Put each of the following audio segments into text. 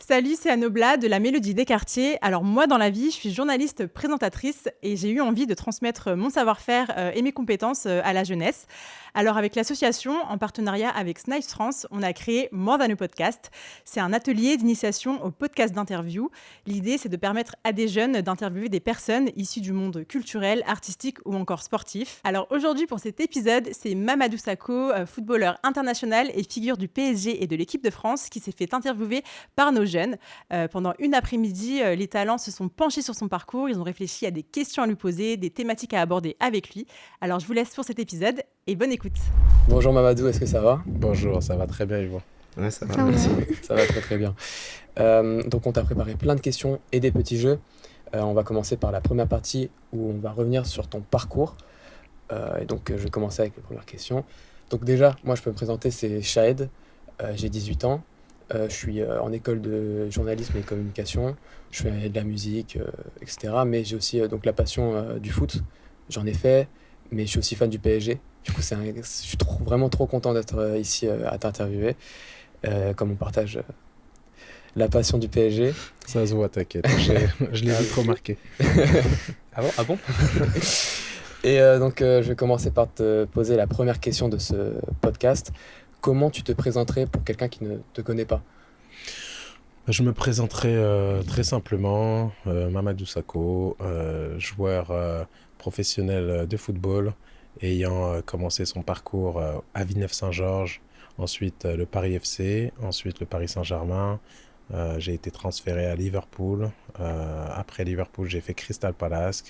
Salut, c'est Anobla de la Mélodie des quartiers. Alors moi, dans la vie, je suis journaliste présentatrice et j'ai eu envie de transmettre mon savoir-faire et mes compétences à la jeunesse. Alors avec l'association, en partenariat avec Snipes France, on a créé More Than a Podcast. C'est un atelier d'initiation au podcast d'interview. L'idée, c'est de permettre à des jeunes d'interviewer des personnes issues du monde culturel, artistique ou encore sportif. Alors aujourd'hui, pour cet épisode, c'est Mamadou Sakho, footballeur international et figure du PSG et de l'équipe de France, qui s'est fait interviewer par nos jeunes. Pendant une après-midi, les talents se sont penchés sur son parcours, ils ont réfléchi à des questions à lui poser, des thématiques à aborder avec lui. Alors je vous laisse pour cet épisode et bonne écoute. Bonjour Mamadou, est-ce que ça va? Bonjour, ça va très bien, Yvon. Ouais, ça va, Ça va. merci. Ça va très très bien. Donc on t'a préparé plein de questions et des petits jeux. On va commencer par la première partie où on va revenir sur ton parcours. Je vais commencer avec les premières questions. Donc déjà, moi je peux me présenter, c'est Shahed, j'ai 18 ans. Je suis en école de journalisme et communication. Je fais de la musique, etc. Mais j'ai aussi donc la passion du foot. J'en ai fait, mais je suis aussi fan du PSG. Du coup, je suis vraiment trop content d'être ici à t'interviewer. Comme on partage la passion du PSG. Ça se voit, t'inquiète. Je l'ai vite remarqué. Ah bon? Ah bon? Je vais commencer par te poser la première question de ce podcast. Comment tu te présenterais pour quelqu'un qui ne te connaît pas? Je me présenterai très simplement, Mamadou Sakho, joueur professionnel de football, ayant commencé son parcours à Villeneuve-Saint-Georges, ensuite le Paris FC, ensuite le Paris Saint-Germain. J'ai été transféré à Liverpool. Après Liverpool, j'ai fait Crystal Palace,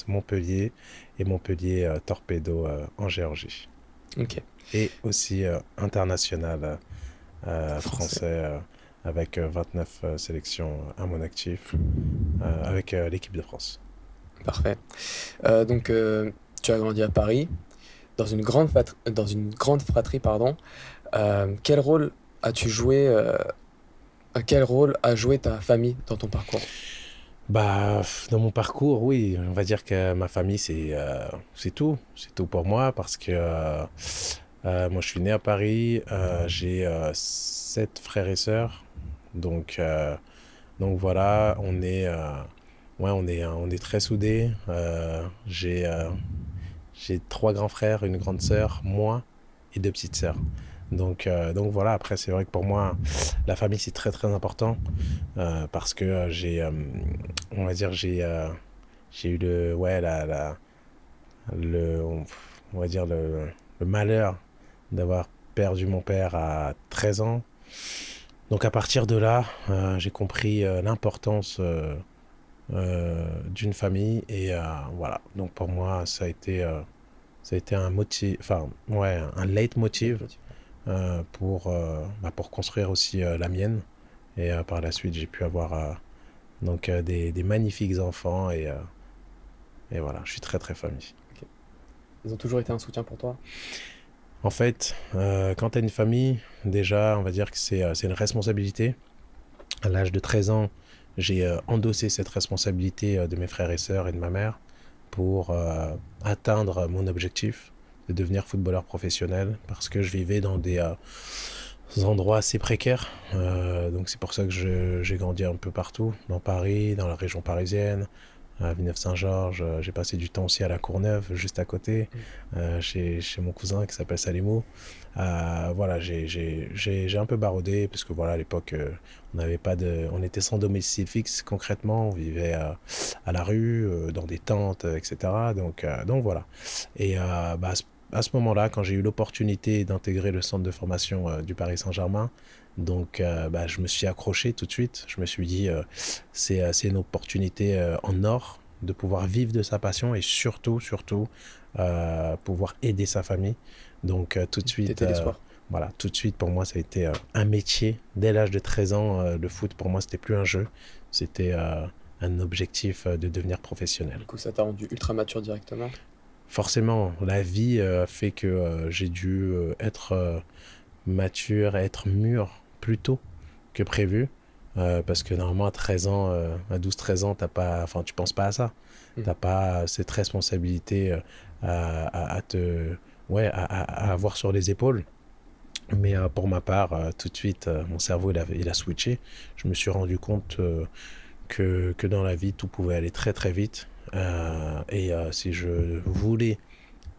Montpellier et Montpellier Torpedo en Géorgie. Ok. Et aussi international français avec 29 sélections à mon actif avec l'équipe de France. Parfait. Tu as grandi à Paris, dans une grande fratrie, pardon. Quel rôle as-tu joué quel rôle a joué ta famille dans ton parcours? Dans mon parcours, oui, on va dire que ma famille, c'est tout. C'est tout pour moi parce que moi, je suis né à Paris. J'ai 7 frères et sœurs. Donc, euh, donc voilà, on est très soudés. J'ai 3 grands frères, une grande sœur, moi et 2 petites sœurs. Donc voilà, après, c'est vrai que pour moi, la famille, c'est très très important parce que on va dire, j'ai eu le, on va dire le malheur d'avoir perdu mon père à 13 ans. Donc à partir de là, j'ai compris l'importance d'une famille et voilà. Donc pour moi, ça a été un motif, enfin ouais, un leitmotiv pour construire aussi la mienne. Et par la suite, j'ai pu avoir des magnifiques enfants et voilà, je suis très très famille. Ils ont toujours été un soutien pour toi? En fait, quand tu as une famille, déjà, on va dire que c'est une responsabilité. À l'âge de 13 ans, j'ai endossé cette responsabilité de mes frères et sœurs et de ma mère pour atteindre mon objectif de devenir footballeur professionnel parce que je vivais dans des endroits assez précaires. Donc c'est pour ça que j'ai grandi un peu partout, dans Paris, dans la région parisienne, à Villeneuve-Saint-Georges. J'ai passé du temps aussi à La Courneuve, juste à côté, chez mon cousin qui s'appelle Salimou. Voilà, j'ai un peu baroudé parce que voilà, à l'époque, on était sans domicile fixe concrètement. On vivait à la rue, dans des tentes, etc. Donc voilà. Et à ce moment-là, quand j'ai eu l'opportunité d'intégrer le centre de formation du Paris Saint-Germain, je me suis accroché tout de suite. Je me suis dit, c'est une opportunité en or de pouvoir vivre de sa passion et surtout, pouvoir aider sa famille. Donc tout de suite, T'étais l'espoir. voilà, tout de suite pour moi, ça a été un métier. Dès l'âge de 13 ans, le foot pour moi, c'était plus un jeu, c'était un objectif de devenir professionnel. Du coup, ça t'a rendu ultra mature directement? Forcément, la vie fait que j'ai dû être mature, être mûr plus tôt que prévu. Parce que normalement, à 13 ans, à 12-13 ans, tu penses pas à ça. T'as pas cette responsabilité à avoir sur les épaules. Mais pour ma part, tout de suite, mon cerveau, il a switché. Je me suis rendu compte que dans la vie, tout pouvait aller très très vite. Si je voulais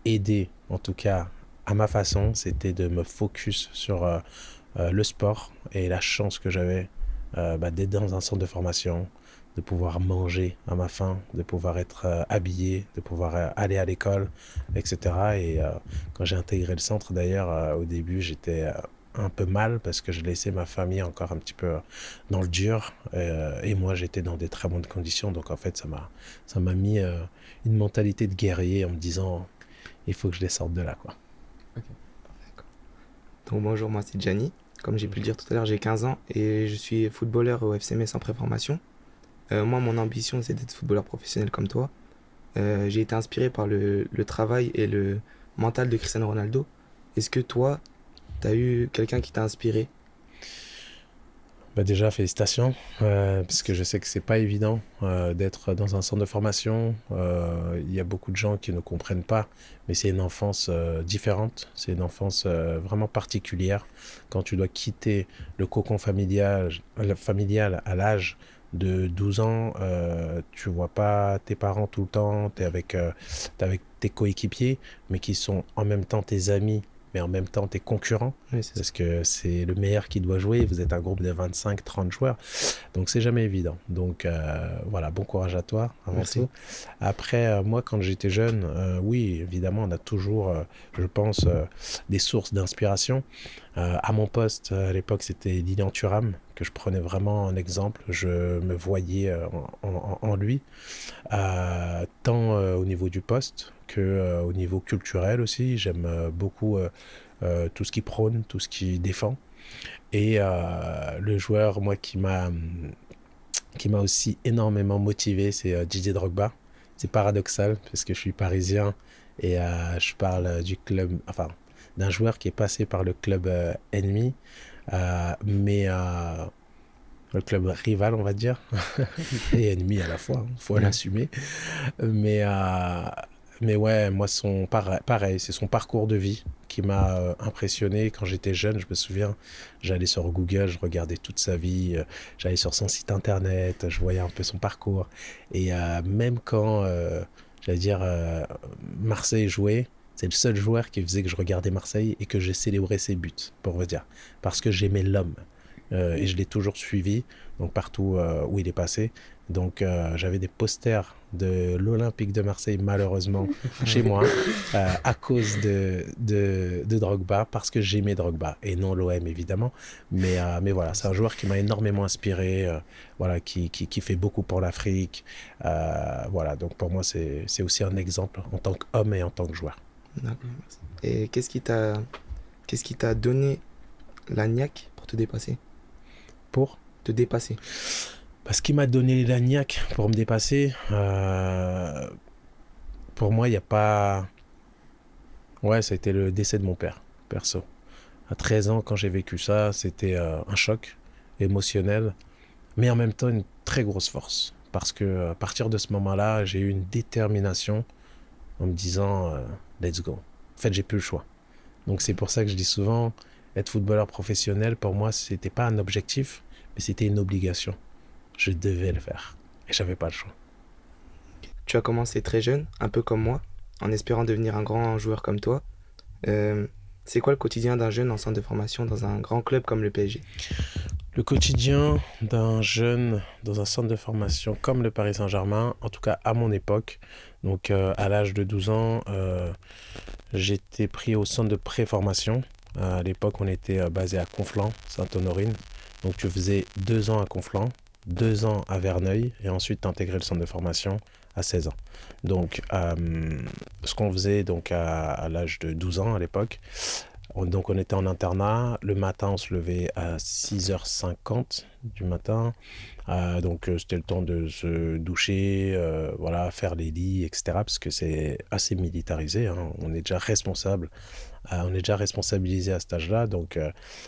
aider, en tout cas à ma façon, c'était de me focus sur le sport et la chance que j'avais d'être dans un centre de formation, de pouvoir manger à ma faim, de pouvoir être habillé, de pouvoir aller à l'école, etc. Quand j'ai intégré le centre, d'ailleurs, au début, j'étais un peu mal parce que je laissais ma famille encore un petit peu dans le dur et moi j'étais dans des très bonnes conditions, donc en fait ça m'a mis une mentalité de guerrier en me disant il faut que je les sorte de là, quoi. Ok. D'accord. Donc bonjour, moi c'est Gianni. Comme j'ai pu le dire tout à l'heure, j'ai 15 ans et je suis footballeur au FC Metz en préformation. Moi, mon ambition, c'est d'être footballeur professionnel comme toi. J'ai été inspiré par le travail et le mental de Cristiano Ronaldo. Est-ce que toi, tu as eu quelqu'un qui t'a inspiré? Bah déjà, félicitations, parce que je sais que c'est pas évident d'être dans un centre de formation. Il y a beaucoup de gens qui ne comprennent pas, mais c'est une enfance différente, c'est une enfance vraiment particulière. Quand tu dois quitter le cocon familial à l'âge de 12 ans, tu vois pas tes parents tout le temps, t'es avec tes coéquipiers, mais qui sont en même temps tes amis, mais en même temps tes concurrents. Oui, c'est ça. Parce que c'est le meilleur qui doit jouer, vous êtes un groupe de 25-30 joueurs, donc c'est jamais évident. Donc voilà, bon courage à toi avant Merci. tout. Après, moi quand j'étais jeune, oui, évidemment, on a toujours, je pense, des sources d'inspiration. À mon poste, à l'époque, c'était Lilian Thuram, que je prenais vraiment en exemple. Je me voyais en lui, tant au niveau du poste que au niveau culturel aussi. J'aime beaucoup tout ce qui prône, tout ce qui défend. Et le joueur, moi, qui m'a aussi énormément motivé, c'est Didier Drogba. C'est paradoxal parce que je suis parisien et je parle du club, enfin, d'un joueur qui est passé par le club ennemi, mais le club rival, on va dire, et ennemi à la fois, il faut l'assumer. Mais, euh, mais ouais, moi, pareil, c'est son parcours de vie qui m'a impressionné. Quand j'étais jeune, je me souviens, j'allais sur Google, je regardais toute sa vie, j'allais sur son site internet, je voyais un peu son parcours. Et même quand, j'allais dire, Marseille jouait, c'est le seul joueur qui faisait que je regardais Marseille et que j'ai célébré ses buts, pour vous dire. Parce que j'aimais l'homme. Et je l'ai toujours suivi, donc partout où il est passé. Donc j'avais des posters de l'Olympique de Marseille, malheureusement, chez moi, à cause de Drogba, parce que j'aimais Drogba, et non l'OM évidemment. Mais voilà, c'est un joueur qui m'a énormément inspiré, voilà, qui fait beaucoup pour l'Afrique. Voilà, donc pour moi, c'est aussi un exemple en tant qu'homme et en tant que joueur. D'accord, merci. Et qu'est-ce qui t'a donné la niaque pour te dépasser? Pour Te dépasser. Ce qui m'a donné la niaque pour me dépasser, pour moi, il n'y a pas... Ouais, ça a été le décès de mon père, perso. À 13 ans, quand j'ai vécu ça, c'était un choc émotionnel, mais en même temps une très grosse force. Parce que à partir de ce moment-là, j'ai eu une détermination en me disant let's go. En fait, j'ai plus le choix. Donc c'est pour ça que je dis souvent, être footballeur professionnel, pour moi, c'était pas un objectif, mais c'était une obligation. Je devais le faire. Et j'avais pas le choix. Tu as commencé très jeune, un peu comme moi, en espérant devenir un grand joueur comme toi. C'est quoi le quotidien d'un jeune en centre de formation dans un grand club comme le PSG? Le quotidien d'un jeune dans un centre de formation comme le Paris Saint-Germain, en tout cas à mon époque, donc à l'âge de 12 ans, j'étais pris au centre de pré-formation. À l'époque, on était basé à Conflans, Sainte-Honorine. Donc tu faisais 2 ans à Conflans, 2 ans à Verneuil, et ensuite tu intégrais le centre de formation à 16 ans. Donc ce qu'on faisait donc à l'âge de 12 ans à l'époque, donc on était en internat, le matin on se levait à 6h50 du matin, donc c'était le temps de se doucher, voilà, faire les lits, etc. Parce que c'est assez militarisé, hein. On est déjà responsable, on est déjà responsabilisé à cet âge-là, donc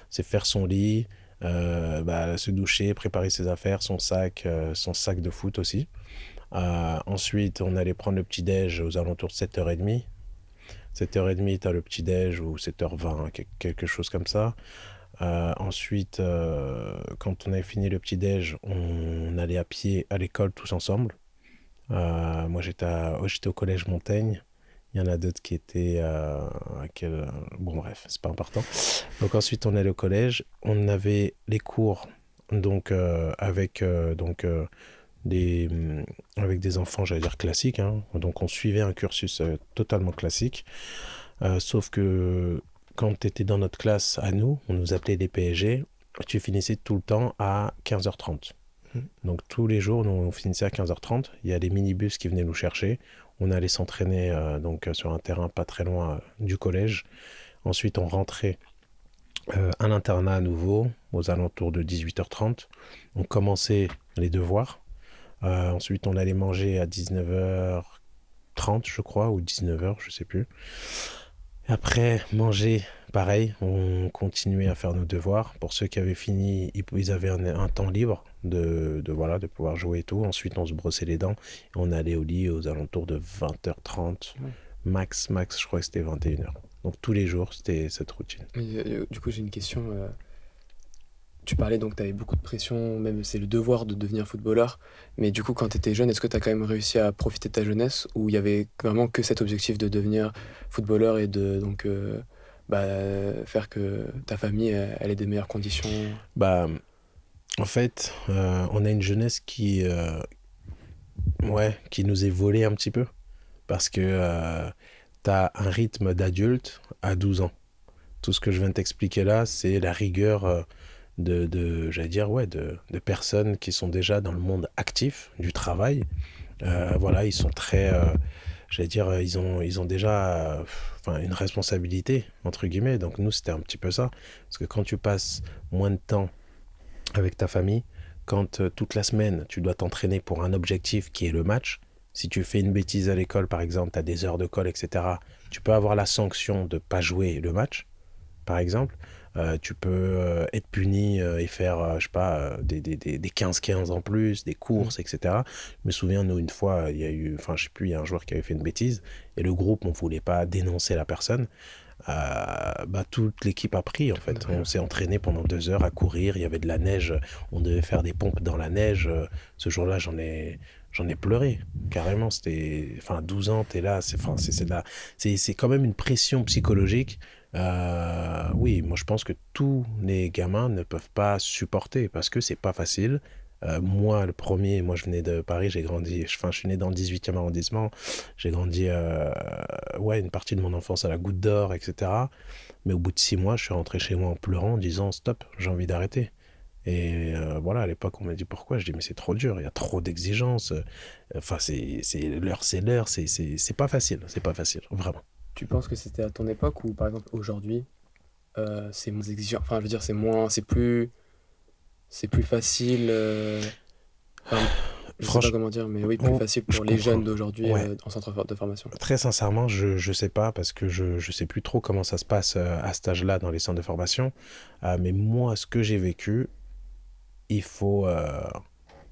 c'est faire son lit, se doucher, préparer ses affaires, son sac de foot aussi. Ensuite on allait prendre le petit-déj aux alentours de 7h30. 7h30, tu as le petit-déj ou 7h20, quelque chose comme ça. Ensuite, quand on avait fini le petit-déj, on allait à pied à l'école tous ensemble. Moi, j'étais au collège Montaigne. Il y en a d'autres qui étaient bon, bref, c'est pas important. Donc, ensuite, on allait au collège. On avait les cours donc, des, avec des enfants, j'allais dire classiques, hein. Donc, on suivait un cursus totalement classique. Sauf que quand tu étais dans notre classe à nous, on nous appelait les PSG, tu finissais tout le temps à 15h30. Donc tous les jours, nous, on finissait à 15h30. Il y a des minibus qui venaient nous chercher. On allait s'entraîner sur un terrain pas très loin du collège. Ensuite, on rentrait à l'internat à nouveau, aux alentours de 18h30. On commençait les devoirs. Ensuite, on allait manger à 19h30, je crois, ou 19h, je sais plus. Après, manger, pareil, on continuait à faire nos devoirs. Pour ceux qui avaient fini, ils avaient un temps libre de pouvoir jouer et tout. Ensuite, on se brossait les dents et on allait au lit aux alentours de 20h30. Ouais. Max, je crois que c'était 21h. Donc tous les jours, c'était cette routine. Mais, du coup, j'ai une question. Tu parlais donc, tu avais beaucoup de pression, même c'est le devoir de devenir footballeur. Mais du coup, quand tu étais jeune, est-ce que tu as quand même réussi à profiter de ta jeunesse ou il y avait vraiment que cet objectif de devenir footballeur et de faire que ta famille elle ait des meilleures conditions? Bah, en fait, on a une jeunesse qui nous est volée un petit peu. Parce que tu as un rythme d'adulte à 12 ans. Tout ce que je viens de t'expliquer là, c'est la rigueur j'allais dire, de personnes qui sont déjà dans le monde actif du travail. Voilà, ils sont très, j'allais dire, ils ont déjà une responsabilité, entre guillemets. Donc nous, c'était un petit peu ça. Parce que quand tu passes moins de temps avec ta famille, quand toute la semaine, tu dois t'entraîner pour un objectif qui est le match, si tu fais une bêtise à l'école, par exemple, tu as des heures de colle, etc., tu peux avoir la sanction de ne pas jouer le match, par exemple. Tu peux être puni et faire, je sais pas, des 15-15 en plus, des courses, etc. Je me souviens, nous, une fois, il y a eu, je sais plus, il y a un joueur qui avait fait une bêtise et le groupe, on voulait pas dénoncer la personne. Toute l'équipe a pris, en fait. On s'est entraîné pendant 2 heures à courir, il y avait de la neige, on devait faire des pompes dans la neige. Ce jour-là, j'en ai pleuré, carrément. C'était, 12 ans, t'es là, c'est quand même une pression psychologique. Oui, moi je pense que tous les gamins ne peuvent pas supporter parce que c'est pas facile. Moi, le premier, moi je venais de Paris, j'ai grandi, je suis né dans le 18e arrondissement, j'ai grandi une partie de mon enfance à la Goutte d'Or, etc. Mais au bout de 6 mois, je suis rentré chez moi en pleurant, en disant stop, j'ai envie d'arrêter. Et voilà, à l'époque, on m'a dit pourquoi. Je dis mais c'est trop dur, il y a trop d'exigences. C'est l'heure, c'est pas facile, vraiment. Tu penses que c'était à ton époque ou par exemple aujourd'hui, c'est moins exigeant, enfin je veux dire c'est plus facile, je sais pas comment dire, mais oui, plus facile pour les jeunes d'aujourd'hui en centre de formation. Très sincèrement, je sais pas parce que je sais plus trop comment ça se passe à cet âge-là dans les centres de formation. Mais moi, ce que j'ai vécu, il faut...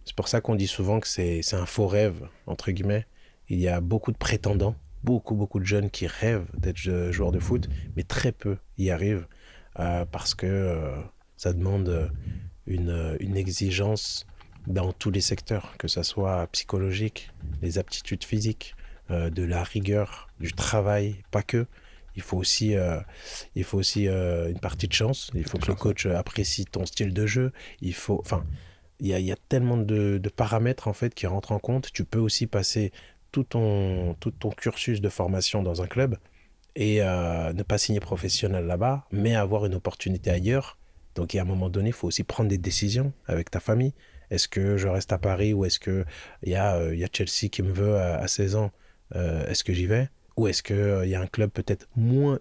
c'est pour ça qu'on dit souvent que c'est un faux rêve, entre guillemets. Il y a beaucoup de prétendants, beaucoup de jeunes qui rêvent d'être joueurs de foot, mais très peu y arrivent parce que ça demande une exigence dans tous les secteurs, que ça soit psychologique, les aptitudes physiques, de la rigueur, du travail, pas que. Il faut aussi une partie de chance. Il faut que le coach apprécie ton style de jeu. Il y a tellement de paramètres en fait qui rentrent en compte. Tu peux aussi passer tout ton cursus de formation dans un club et ne pas signer professionnel là-bas, mais avoir une opportunité ailleurs. Donc, à un moment donné, il faut aussi prendre des décisions avec ta famille. Est-ce que je reste à Paris ou est-ce qu'il y a Chelsea qui me veut à 16 ans? Est-ce que j'y vais? Ou est-ce qu'il y a un club peut-être moins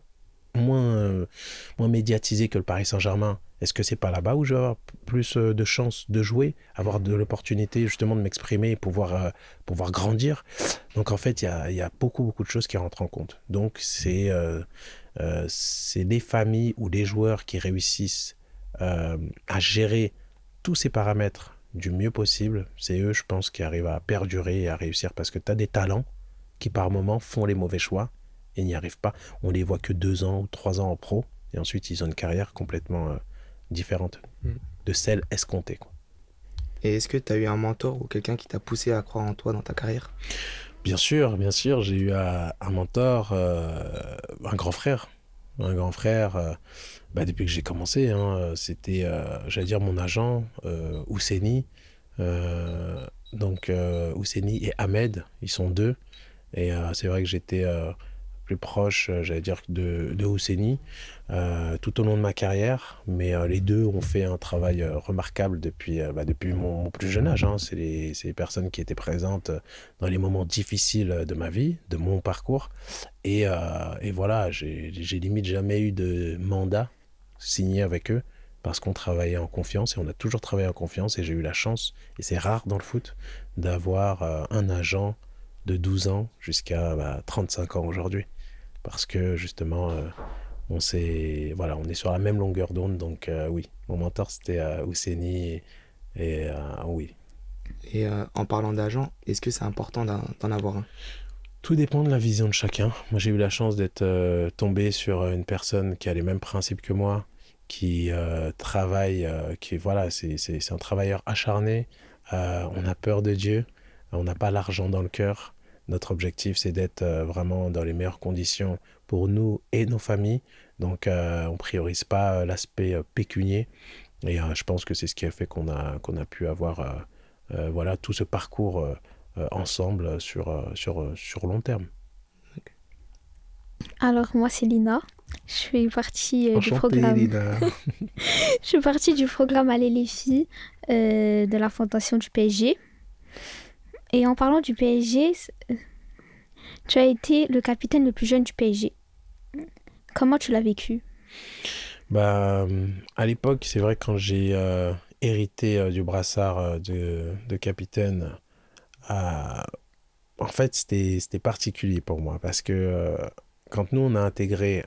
médiatisé que le Paris Saint-Germain? Est-ce que c'est pas là-bas où je vais avoir plus de chances de jouer, avoir de l'opportunité justement de m'exprimer et pouvoir grandir? Donc en fait, il y a beaucoup de choses qui rentrent en compte. Donc c'est les familles ou les joueurs qui réussissent à gérer tous ces paramètres du mieux possible. C'est eux, je pense, qui arrivent à perdurer et à réussir parce que tu as des talents qui par moments font les mauvais choix et n'y arrivent pas. On les voit que 2 ans ou 3 ans en pro, et ensuite ils ont une carrière complètement différente de celle escomptée, quoi. Et est-ce que tu as eu un mentor ou quelqu'un qui t'a poussé à croire en toi dans ta carrière? Bien sûr, j'ai eu un mentor, un grand frère. Un grand frère, depuis que j'ai commencé, hein, c'était, j'allais dire, mon agent, Ousseni. Ousseni et Ahmed, ils sont deux. Et c'est vrai que j'étais plus proche, j'allais dire, de Ousseni tout au long de ma carrière. Mais les deux ont fait un travail remarquable depuis mon plus jeune âge, hein. C'est les personnes qui étaient présentes dans les moments difficiles de ma vie, de mon parcours. Et voilà, j'ai limite jamais eu de mandat signé avec eux parce qu'on travaillait en confiance et on a toujours travaillé en confiance. Et j'ai eu la chance, et c'est rare dans le foot, d'avoir un agent de 12 ans jusqu'à 35 ans aujourd'hui. Parce que justement, on est sur la même longueur d'onde. Donc oui, mon mentor c'était Ousseni. Oui. Et en parlant d'agent, est-ce que c'est important d'en avoir un? Tout dépend de la vision de chacun. Moi, j'ai eu la chance d'être tombé sur une personne qui a les mêmes principes que moi, qui travaille, c'est un travailleur acharné. On a peur de Dieu, on n'a pas l'argent dans le cœur. Notre objectif, c'est d'être vraiment dans les meilleures conditions pour nous et nos familles. Donc, on priorise pas l'aspect pécunier. Et je pense que c'est ce qui a fait qu'on a pu avoir tout ce parcours ensemble sur long terme. Alors, moi, c'est Lina. Je fais partie du Enchantée, programme. Lina. Je fais partie du programme Aller les filles de la fondation du PSG. Et en parlant du PSG, tu as été le capitaine le plus jeune du PSG. Comment tu l'as vécu? À l'époque, c'est vrai, quand j'ai hérité du brassard de capitaine, en fait, c'était particulier pour moi parce que quand nous, on a intégré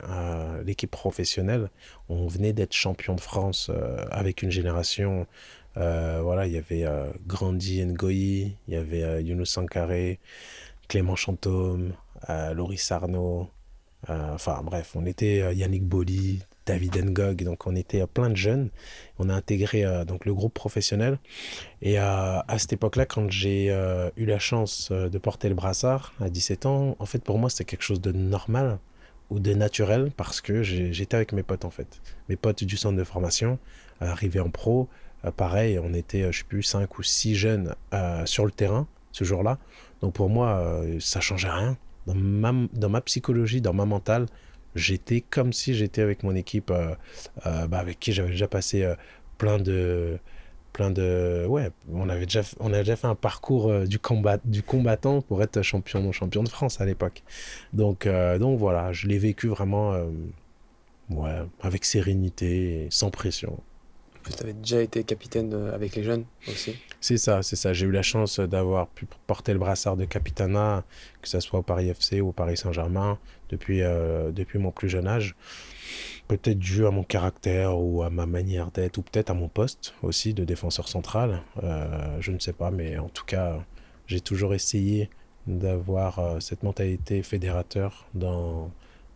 l'équipe professionnelle, on venait d'être champion de France avec une génération. Il y avait Grandi Ngoyi, il y avait Younous Sankaré, Clément Chantôme, Loris Arnaud. Bref, on était Yannick Boli, David Ngog, donc on était plein de jeunes. On a intégré donc le groupe professionnel. Et à cette époque-là, quand j'ai eu la chance de porter le brassard à 17 ans, en fait, pour moi, c'était quelque chose de normal ou de naturel parce que j'étais avec mes potes, en fait. Mes potes du centre de formation, arrivés en pro, pareil, on était, je sais plus, 5 ou 6 jeunes sur le terrain ce jour-là. Donc pour moi, ça changeait rien. Dans ma psychologie, dans ma mentale, j'étais comme si j'étais avec mon équipe avec qui j'avais déjà passé ouais, on avait déjà fait un parcours du combattant pour être champion de France à l'époque. Donc voilà, je l'ai vécu vraiment avec sérénité et sans pression. En plus, tu avais déjà été capitaine avec les jeunes aussi. C'est ça. J'ai eu la chance d'avoir pu porter le brassard de capitanat, que ce soit au Paris FC ou au Paris Saint-Germain, depuis mon plus jeune âge. Peut-être dû à mon caractère ou à ma manière d'être, ou peut-être à mon poste aussi de défenseur central. Je ne sais pas, mais en tout cas, j'ai toujours essayé d'avoir cette mentalité fédérateur dans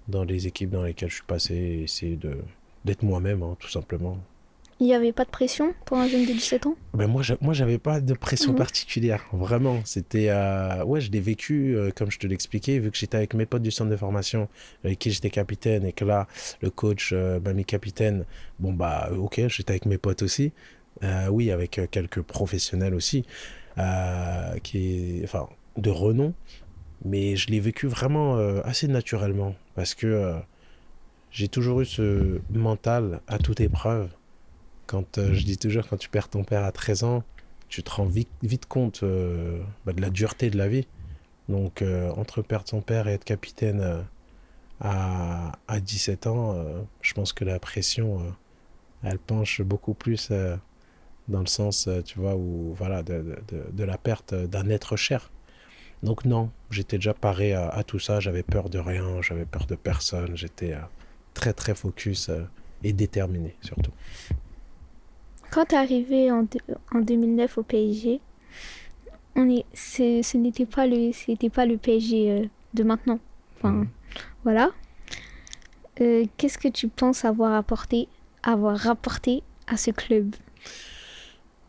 les équipes dans lesquelles je suis passé, et essayer d'être moi-même, hein, tout simplement. Il n'y avait pas de pression pour un jeune de 17 ans? Moi, j'avais pas de pression particulière, vraiment. C'était, je l'ai vécu, comme je te l'expliquais, vu que j'étais avec mes potes du centre de formation, avec qui j'étais capitaine, et que là, le coach m'a mis capitaine. Ok, j'étais avec mes potes aussi. Oui, avec quelques professionnels aussi, de renom. Mais je l'ai vécu vraiment assez naturellement, parce que j'ai toujours eu ce mental à toute épreuve. Je dis toujours, quand tu perds ton père à 13 ans, tu te rends vite compte de la dureté de la vie. Donc, entre perdre son père et être capitaine à 17 ans, je pense que la pression, elle penche beaucoup plus dans le sens, tu vois, de la perte d'un être cher. Donc non, j'étais déjà paré à tout ça, j'avais peur de rien, j'avais peur de personne, j'étais très très focus et déterminé surtout. Quand tu es arrivé en 2009 au PSG, ce n'était pas le PSG de maintenant. Enfin, Voilà. Qu'est-ce que tu penses avoir rapporté à ce club?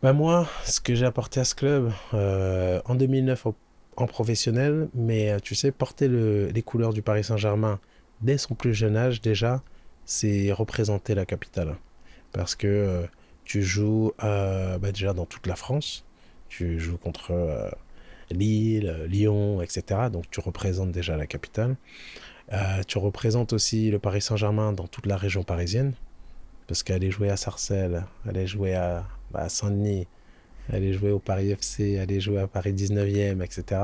Bah moi, ce que j'ai apporté à ce club en 2009 en professionnel, mais tu sais, porter les couleurs du Paris Saint-Germain dès son plus jeune âge déjà, c'est représenter la capitale. Parce que tu joues déjà dans toute la France, tu joues contre Lille, Lyon, etc. Donc tu représentes déjà la capitale. Tu représentes aussi le Paris Saint-Germain dans toute la région parisienne, parce qu'aller jouer à Sarcelles, aller jouer à Saint-Denis, aller jouer au Paris FC, aller jouer à Paris 19e, etc.,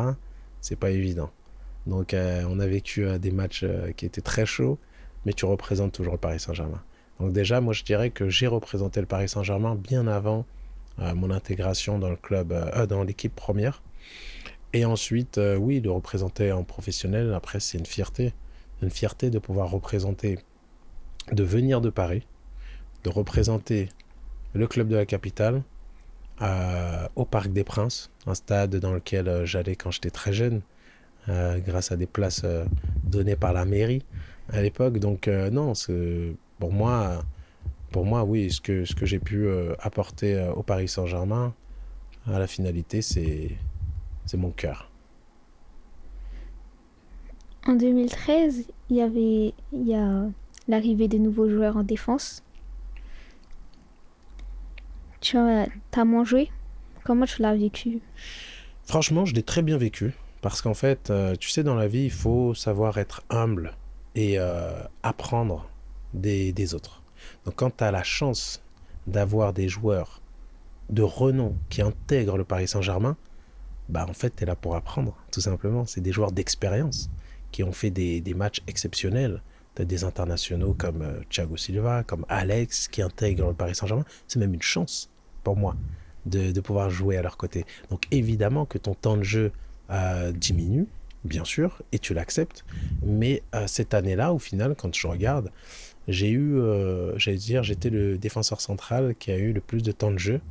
c'est pas évident. Donc on a vécu des matchs qui étaient très chauds, mais tu représentes toujours le Paris Saint-Germain. Donc déjà, moi je dirais que j'ai représenté le Paris Saint-Germain bien avant mon intégration dans le club, dans l'équipe première. Et ensuite, oui, de représenter en professionnel, après c'est une fierté. Une fierté de pouvoir représenter, de venir de Paris, de représenter le club de la capitale au Parc des Princes, un stade dans lequel j'allais quand j'étais très jeune, grâce à des places données par la mairie à l'époque. Donc non, pour moi, oui, ce que j'ai pu apporter au Paris Saint-Germain, à la finalité, c'est mon cœur. En 2013, il y a l'arrivée des nouveaux joueurs en défense. T'as moins joué? Comment tu l'as vécu? Franchement, je l'ai très bien vécu. Parce qu'en fait, tu sais, dans la vie, il faut savoir être humble et apprendre des autres. Donc quand tu as la chance d'avoir des joueurs de renom qui intègrent le Paris Saint-Germain, bah en fait, tu es là pour apprendre, tout simplement. C'est des joueurs d'expérience qui ont fait des matchs exceptionnels. Tu as des internationaux comme Thiago Silva, comme Alex, qui intègrent le Paris Saint-Germain. C'est même une chance pour moi de pouvoir jouer à leur côté. Donc évidemment que ton temps de jeu diminue, bien sûr, et tu l'acceptes. Mais cette année-là, au final, quand je regarde, j'étais le défenseur central qui a eu le plus de temps de jeu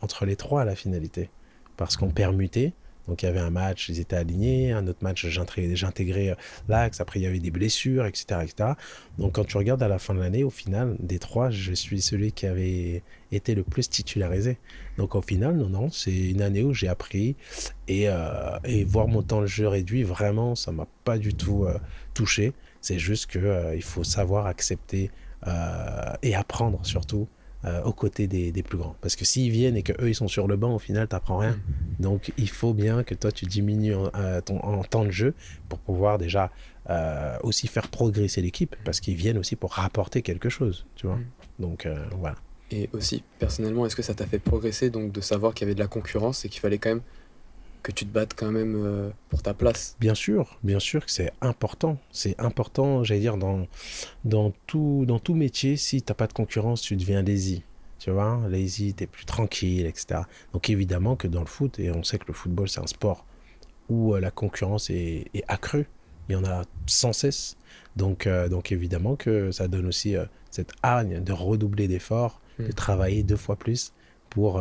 entre les trois à la finalité. Parce qu'on permutait. Donc il y avait un match, ils étaient alignés, un autre match, j'intégrais l'axe, après il y avait des blessures, etc., etc. Donc quand tu regardes à la fin de l'année, au final, des trois, je suis celui qui avait été le plus titularisé. Donc au final, non, c'est une année où j'ai appris et voir mon temps de jeu réduit, vraiment, ça m'a pas du tout touché. C'est juste que il faut savoir accepter et apprendre surtout aux côtés des plus grands. Parce que s'ils viennent et qu'eux, ils sont sur le banc, au final, tu n'apprends rien. Donc, il faut bien que toi, tu diminues en temps de jeu pour pouvoir déjà aussi faire progresser l'équipe, parce qu'ils viennent aussi pour rapporter quelque chose, tu vois. Donc, voilà. Et aussi, personnellement, est-ce que ça t'a fait progresser, donc de savoir qu'il y avait de la concurrence et qu'il fallait quand même que tu te battes quand même pour ta place? Bien sûr que c'est important. C'est important, j'allais dire, dans tout métier, si tu n'as pas de concurrence, tu deviens lazy. Tu vois, lazy, tu es plus tranquille, etc. Donc évidemment que dans le foot, et on sait que le football, c'est un sport où la concurrence est accrue, il y en a sans cesse. Donc évidemment que ça donne aussi cette hargne de redoubler d'efforts, de travailler 2 fois plus pour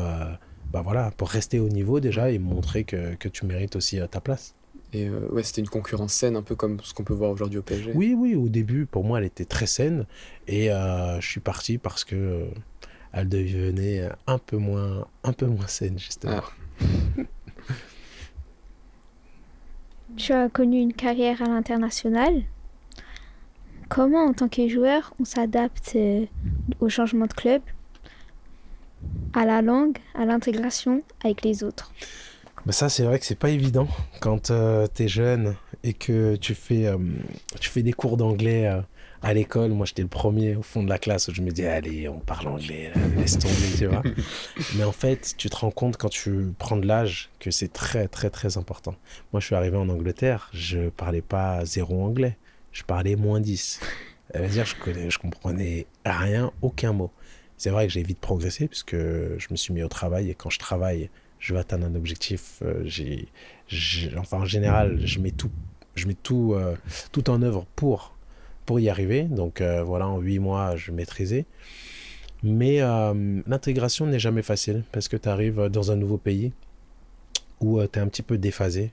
pour rester au niveau déjà et montrer que tu mérites aussi ta place. Et ouais, c'était une concurrence saine, un peu comme ce qu'on peut voir aujourd'hui au PSG. Oui, au début, pour moi, elle était très saine. Et je suis parti parce que elle devenait un peu moins saine, justement. Tu as connu une carrière à l'international. Comment, en tant que joueur, on s'adapte au changement de club, à la langue, à l'intégration avec les autres? Ça, c'est vrai que c'est pas évident quand t'es jeune et que tu fais des cours d'anglais à l'école. Moi, j'étais le premier au fond de la classe où je me dis, allez, on parle anglais, laisse tomber, tu vois. Mais en fait, tu te rends compte quand tu prends de l'âge que c'est très, très, très important. Moi, je suis arrivé en Angleterre, je parlais pas 0 anglais, je parlais -10. Ça veut dire je comprenais rien, aucun mot. C'est vrai que j'ai vite progressé puisque je me suis mis au travail et quand je travaille, je veux atteindre un objectif. En général, je mets tout en œuvre pour y arriver. Donc en 8 mois, je maîtrisais. Mais l'intégration n'est jamais facile parce que tu arrives dans un nouveau pays où tu es un petit peu déphasé.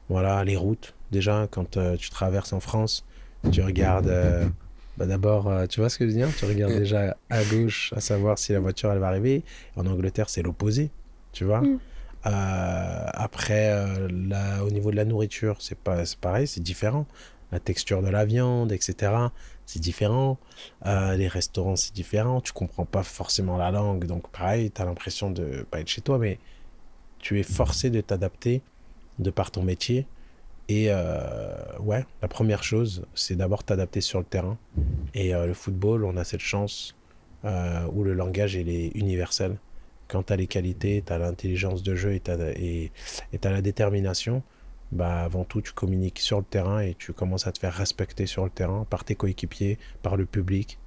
Voilà, les routes, déjà, quand tu traverses en France, Tu regardes, d'abord, tu vois ce que je veux dire? Tu regardes déjà à gauche, à savoir si la voiture, elle va arriver. En Angleterre, c'est l'opposé, tu vois? Mm. Après, au niveau de la nourriture, c'est pareil, c'est différent. La texture de la viande, etc., c'est différent. Les restaurants, c'est différent. Tu comprends pas forcément la langue, donc pareil, tu as l'impression de pas être chez toi, mais tu es forcé de t'adapter de par ton métier. Et ouais, la première chose, c'est d'abord t'adapter sur le terrain. Et le football, on a cette chance où le langage, il est universel. Quand tu as les qualités, tu as l'intelligence de jeu et tu as la détermination, bah, avant tout, tu communiques sur le terrain et tu commences à te faire respecter sur le terrain par tes coéquipiers, par le public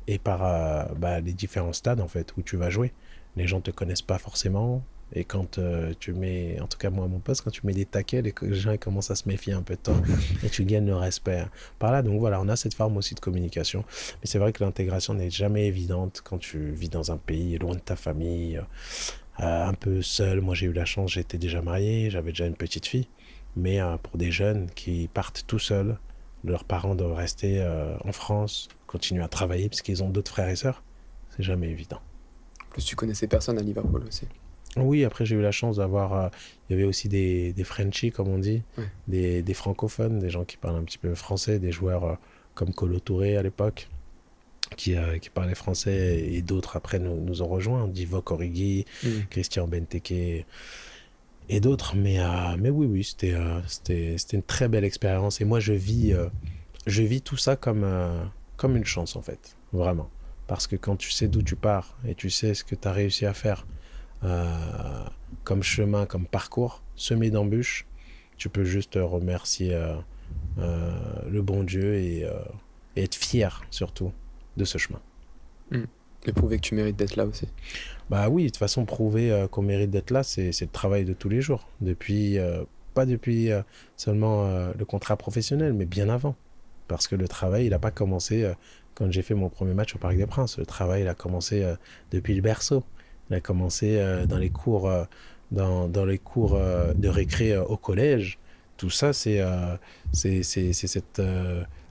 et par les différents stades en fait, où tu vas jouer. Les gens ne te connaissent pas forcément. Et quand tu mets, en tout cas moi à mon poste, quand tu mets des taquets, les gens ils commencent à se méfier un peu de toi et tu gagnes le respect par là. Donc voilà, on a cette forme aussi de communication. Mais c'est vrai que l'intégration n'est jamais évidente quand tu vis dans un pays loin de ta famille, un peu seul. Moi j'ai eu la chance, j'étais déjà marié, j'avais déjà une petite fille. Mais pour des jeunes qui partent tout seuls, leurs parents doivent rester en France, continuer à travailler parce qu'ils ont d'autres frères et sœurs, c'est jamais évident. En plus, tu connaissais personne à Liverpool aussi. Oui, après j'ai eu la chance d'avoir, il y avait aussi des Frenchies comme on dit, Ouais. des francophones, des gens qui parlent un petit peu français, des joueurs comme Kolo Touré à l'époque, qui parlaient français et d'autres après nous ont rejoints, Divock Origi, Christian Benteke et d'autres. Mais oui, c'était une très belle expérience et moi je vis tout ça comme une chance en fait, vraiment. Parce que quand tu sais d'où tu pars et tu sais ce que tu as réussi à faire, euh, comme chemin, comme parcours, semé d'embûches, tu peux juste remercier le bon Dieu et être fier surtout de ce chemin. Et prouver que tu mérites d'être là aussi. Bah oui, de toute façon, prouver qu'on mérite d'être là, c'est le travail de tous les jours. Pas depuis seulement le contrat professionnel, mais bien avant. Parce que le travail, il n'a pas commencé quand j'ai fait mon premier match au Parc des Princes. Le travail, il a commencé depuis le berceau. Il a commencé dans les cours, dans les cours de récré au collège. Tout ça, c'est cette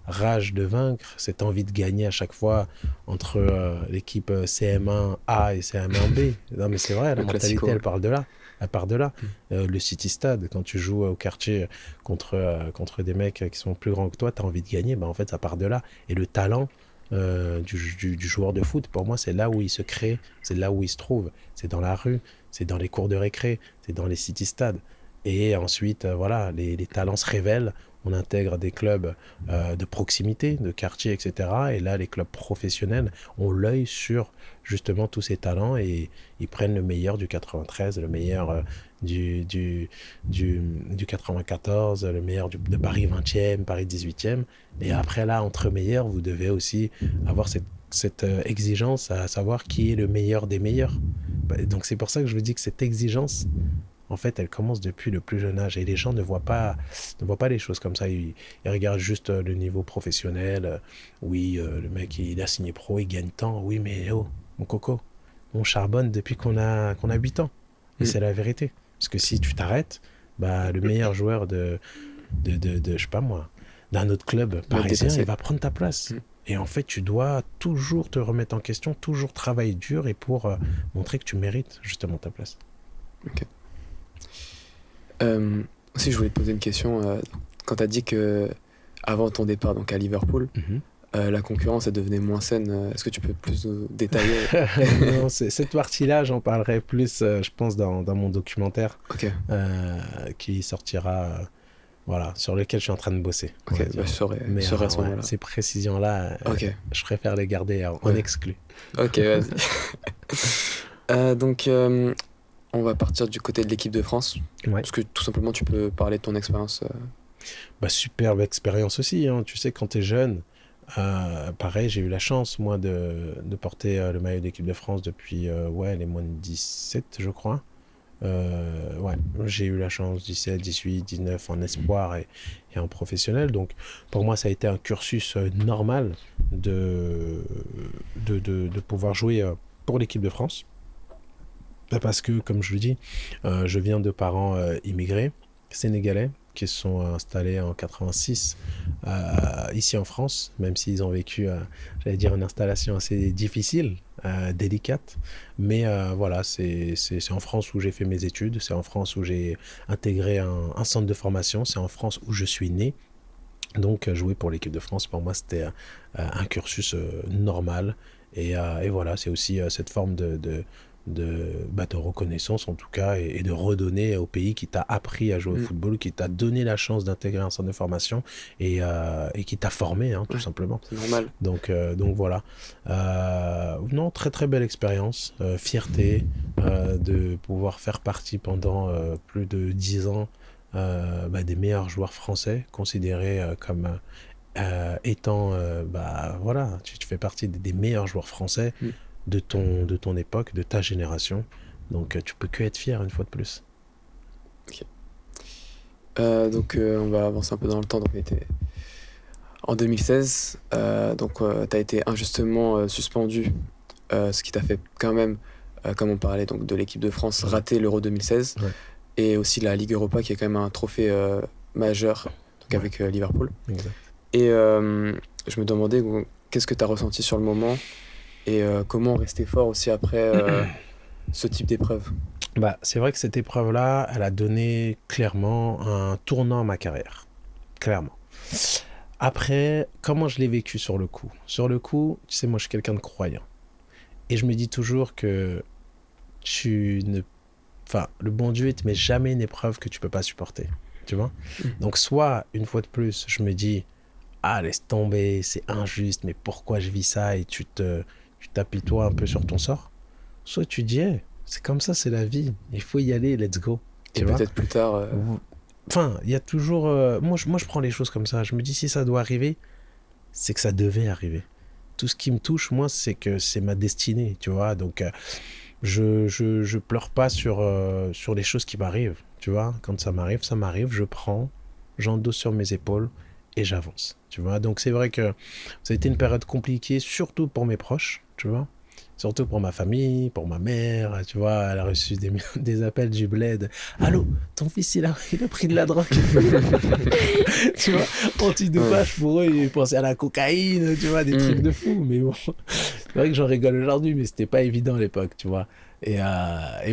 rage de vaincre, cette envie de gagner à chaque fois entre l'équipe CM1A et CM1B. Non, mais c'est vrai, la mentalité, elle part de là. Elle part de là. Le City Stade, quand tu joues au quartier contre des mecs qui sont plus grands que toi, tu as envie de gagner, en fait, ça part de là. Et le talent du joueur de foot, pour moi, c'est là où il se crée, c'est là où il se trouve. C'est dans la rue, c'est dans les cours de récré, c'est dans les City Stades. Et ensuite, voilà, les talents se révèlent. On intègre des clubs de proximité, de quartier, etc. Et là, les clubs professionnels ont l'œil sur justement tous ces talents et ils prennent le meilleur du 93, le meilleur du 94, le meilleur de Paris 20e, Paris 18e. Et après, là, entre meilleurs, vous devez aussi avoir cette exigence à savoir qui est le meilleur des meilleurs. Donc, c'est pour ça que je vous dis que cette exigence, en fait, elle commence depuis le plus jeune âge et les gens ne voient pas les choses comme ça. Ils regardent juste le niveau professionnel. Oui, le mec, il a signé pro, il gagne tant. Oui, mais oh, mon coco, on charbonne depuis qu'on a 8 ans. Et c'est la vérité. Parce que si tu t'arrêtes, le meilleur joueur je sais pas moi, d'un autre club parisien, il va prendre ta place. Et en fait, tu dois toujours te remettre en question, toujours travailler dur et pour montrer que tu mérites justement ta place. Ok. Aussi, je voulais te poser une question. Quand tu as dit que avant ton départ donc à Liverpool, la concurrence elle devenait moins saine, est-ce que tu peux plus détailler? Non, cette partie-là, j'en parlerai plus, je pense, dans mon documentaire qui sortira, voilà, sur lequel je suis en train de bosser. Ok, je saurai à ce moment-là. Ces précisions-là, je préfère les garder en exclu. Ok, vas-y. Donc, on va partir du côté de l'équipe de France. Ouais. Parce que tout simplement, tu peux parler de ton expérience. Superbe expérience aussi. Hein. Tu sais, quand tu es jeune, pareil, j'ai eu la chance, moi, de porter le maillot d'équipe de France depuis les moins de 17, je crois. J'ai eu la chance 17, 18, 19 en espoir et en professionnel. Donc, pour moi, ça a été un cursus normal de pouvoir jouer pour l'équipe de France. Parce que, comme je le dis, je viens de parents immigrés, sénégalais, qui se sont installés en 86 ici en France, même s'ils ont vécu, j'allais dire, une installation assez difficile, délicate. Mais voilà, c'est en France où j'ai fait mes études, c'est en France où j'ai intégré un centre de formation, c'est en France où je suis né. Donc jouer pour l'équipe de France, pour moi, c'était un cursus normal. Et voilà, c'est aussi cette forme de reconnaissance en tout cas et de redonner au pays qui t'a appris à jouer au football, qui t'a donné la chance d'intégrer un centre de formation et qui t'a formé hein, tout simplement. C'est normal. Donc voilà. Non, très très belle expérience. Fierté de pouvoir faire partie pendant plus de 10 ans des meilleurs joueurs français, considérés comme étant, voilà, tu fais partie des meilleurs joueurs français de ton époque, de ta génération. Donc tu peux que être fier une fois de plus. Ok. On va avancer un peu dans le temps. Donc, on était en 2016. Tu as été injustement suspendu, ce qui t'a fait quand même, comme on parlait donc, de l'équipe de France, rater l'Euro 2016. Ouais. Et aussi la Ligue Europa, qui est quand même un trophée majeur donc avec Liverpool. Exact. Et je me demandais qu'est-ce que tu as ressenti sur le moment et comment rester fort aussi après ce type d'épreuve. C'est vrai que cette épreuve-là, elle a donné clairement un tournant à ma carrière. Clairement. Après, comment je l'ai vécu sur le coup? Sur le coup, tu sais, moi, je suis quelqu'un de croyant. Et je me dis toujours que le bon Dieu, il te met jamais une épreuve que tu peux pas supporter. Tu vois? Donc, soit, une fois de plus, je me dis, laisse tomber, c'est injuste, mais pourquoi je vis ça? Et tu t'apitoies un peu sur ton sort. Soit tu dis, c'est comme ça, c'est la vie. Il faut y aller, let's go. Et peut-être plus tard... Enfin, il y a toujours... moi, je prends les choses comme ça. Je me dis, si ça doit arriver, c'est que ça devait arriver. Tout ce qui me touche, moi, c'est que c'est ma destinée, tu vois. Donc, je pleure pas sur les choses qui m'arrivent, tu vois. Quand ça m'arrive, je prends, j'endosse sur mes épaules et j'avance, tu vois. Donc, c'est vrai que ça a été une période compliquée, surtout pour mes proches, tu vois. Surtout pour ma famille, pour ma mère, tu vois, elle a reçu des appels du bled. Allô, ton fils, il a pris de la drogue. Tu vois, antidopage pour eux, ils pensaient à la cocaïne, tu vois, des trucs de fou. Mais bon, c'est vrai que j'en rigole aujourd'hui, mais c'était pas évident à l'époque, tu vois. Et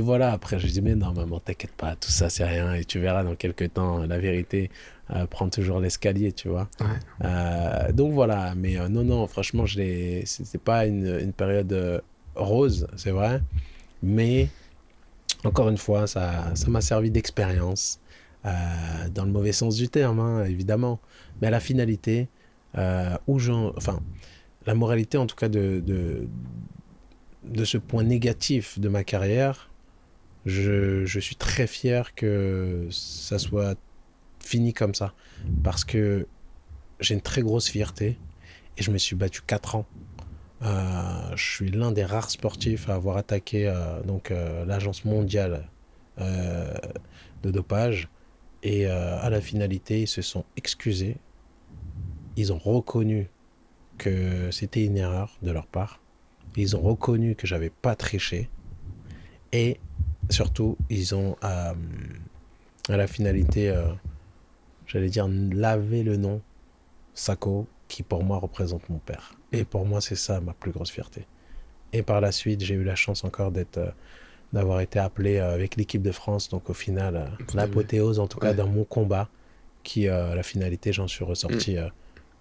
voilà, après, je dis, mais non, maman, t'inquiète pas, tout ça, c'est rien. Et tu verras dans quelques temps, la vérité prend toujours l'escalier, tu vois. Ouais. Donc voilà, mais non, franchement, c'était pas une période rose, c'est vrai, mais encore une fois, ça m'a servi d'expérience, dans le mauvais sens du terme, hein, évidemment, mais à la finalité, la moralité en tout cas de ce point négatif de ma carrière, je suis très fier que ça soit fini comme ça, parce que j'ai une très grosse fierté et je me suis battu 4 ans. Je suis l'un des rares sportifs à avoir attaqué l'agence mondiale de dopage et à la finalité ils se sont excusés, ils ont reconnu que c'était une erreur de leur part, ils ont reconnu que j'avais pas triché et surtout ils ont à la finalité j'allais dire lavé le nom Sako, qui pour moi représente mon père. Et pour moi, c'est ça ma plus grosse fierté. Et par la suite, j'ai eu la chance encore d'avoir été appelé avec l'équipe de France. Donc au final, l'apothéose en tout cas dans mon combat, qui à la finalité, j'en suis ressorti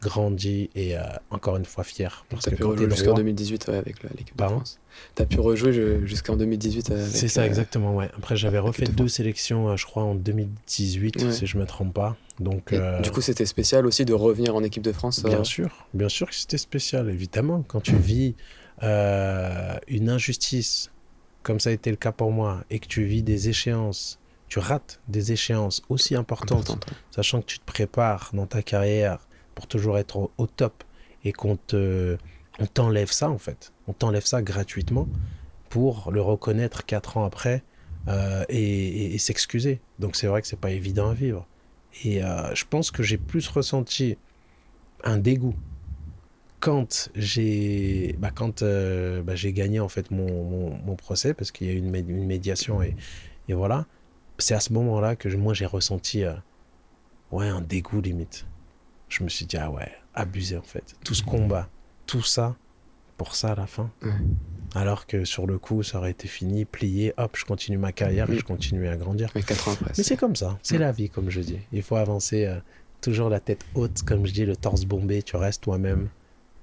grandi et encore une fois fier. Tu as pu rejouer jusqu'en 2018 avec l'équipe de France. Tu as pu rejouer jusqu'en 2018 avec... C'est ça, exactement, ouais. Après, j'avais refait 2 sélections, je crois, en 2018, si je ne me trompe pas. Donc, du coup, c'était spécial aussi de revenir en équipe de France Bien sûr que c'était spécial, évidemment. Quand tu vis une injustice, comme ça a été le cas pour moi, et que tu vis des échéances, tu rates des échéances aussi importantes. Sachant que tu te prépares dans ta carrière pour toujours être au top, et qu'on t'enlève ça, en fait. On t'enlève ça gratuitement pour le reconnaître 4 ans après et s'excuser. Donc c'est vrai que c'est pas évident à vivre. Et je pense que j'ai plus ressenti un dégoût quand j'ai gagné en fait mon procès, parce qu'il y a eu une médiation et voilà. C'est à ce moment-là que moi j'ai ressenti ouais, un dégoût limite. Je me suis dit, ah ouais, abusé en fait. Tout ce combat, tout ça, pour ça à la fin. Ouais. Alors que sur le coup, ça aurait été fini, plié, hop, je continue ma carrière et je continue à grandir. Mais 4 ans après. Mais c'est comme ça, c'est la vie, comme je dis. Il faut avancer toujours la tête haute, comme je dis, le torse bombé, tu restes toi-même.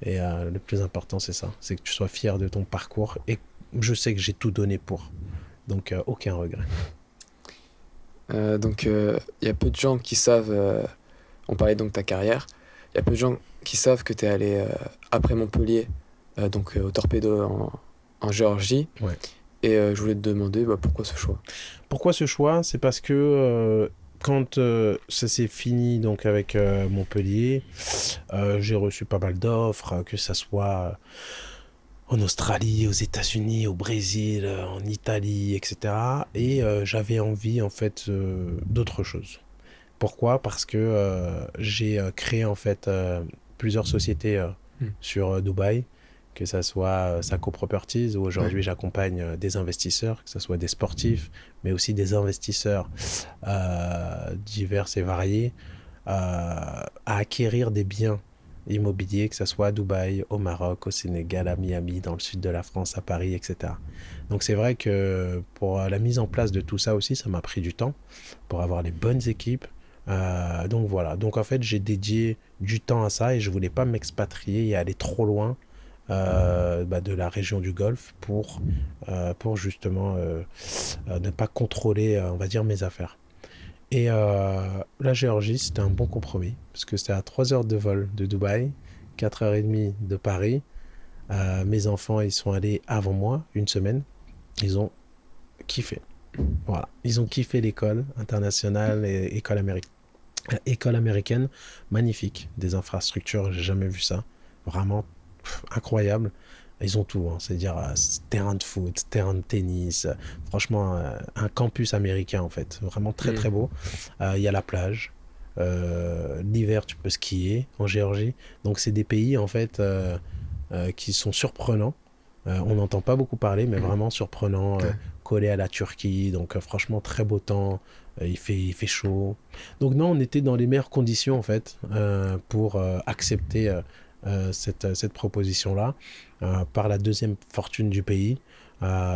Et le plus important, c'est ça, c'est que tu sois fier de ton parcours. Et je sais que j'ai tout donné pour. Donc, aucun regret. Donc, il y a peu de gens qui savent, on parlait donc de ta carrière, il y a peu de gens qui savent que tu es allé après Montpellier, donc au Torpedo en Géorgie. Ouais. Et je voulais te demander pourquoi ce choix. Pourquoi ce choix? C'est parce que quand ça s'est fini donc avec Montpellier, j'ai reçu pas mal d'offres, que ça soit en Australie, aux États-Unis, au Brésil, en Italie, etc. Et j'avais envie en fait d'autre chose. Pourquoi? Parce que j'ai créé en fait plusieurs sociétés sur Dubaï, que ça soit Saco Properties, où aujourd'hui j'accompagne des investisseurs, que ce soit des sportifs, mais aussi des investisseurs divers et variés, à acquérir des biens immobiliers, que ce soit à Dubaï, au Maroc, au Sénégal, à Miami, dans le sud de la France, à Paris, etc. Donc c'est vrai que pour la mise en place de tout ça aussi, ça m'a pris du temps pour avoir les bonnes équipes. Donc voilà, donc en fait j'ai dédié du temps à ça et je voulais pas m'expatrier et aller trop loin de la région du Golfe pour justement ne pas contrôler, on va dire, mes affaires. Et la Géorgie, c'était un bon compromis, parce que c'était à 3 heures de vol de Dubaï, 4h30 de Paris. Mes enfants, ils sont allés avant moi, une semaine. Ils ont kiffé. Voilà. Ils ont kiffé l'école internationale et école américaine. Magnifique. Des infrastructures, j'ai jamais vu ça. Vraiment incroyable. Ils ont tout, hein. C'est-à-dire terrain de foot, terrain de tennis, franchement un campus américain en fait, vraiment très très beau. Il y a la plage, l'hiver tu peux skier en Géorgie, donc c'est des pays en fait qui sont surprenants. On n'entend pas beaucoup parler, mais vraiment surprenants, collés à la Turquie, donc franchement très beau temps, il fait chaud. Donc non, on était dans les meilleures conditions en fait pour accepter cette proposition-là par la deuxième fortune du pays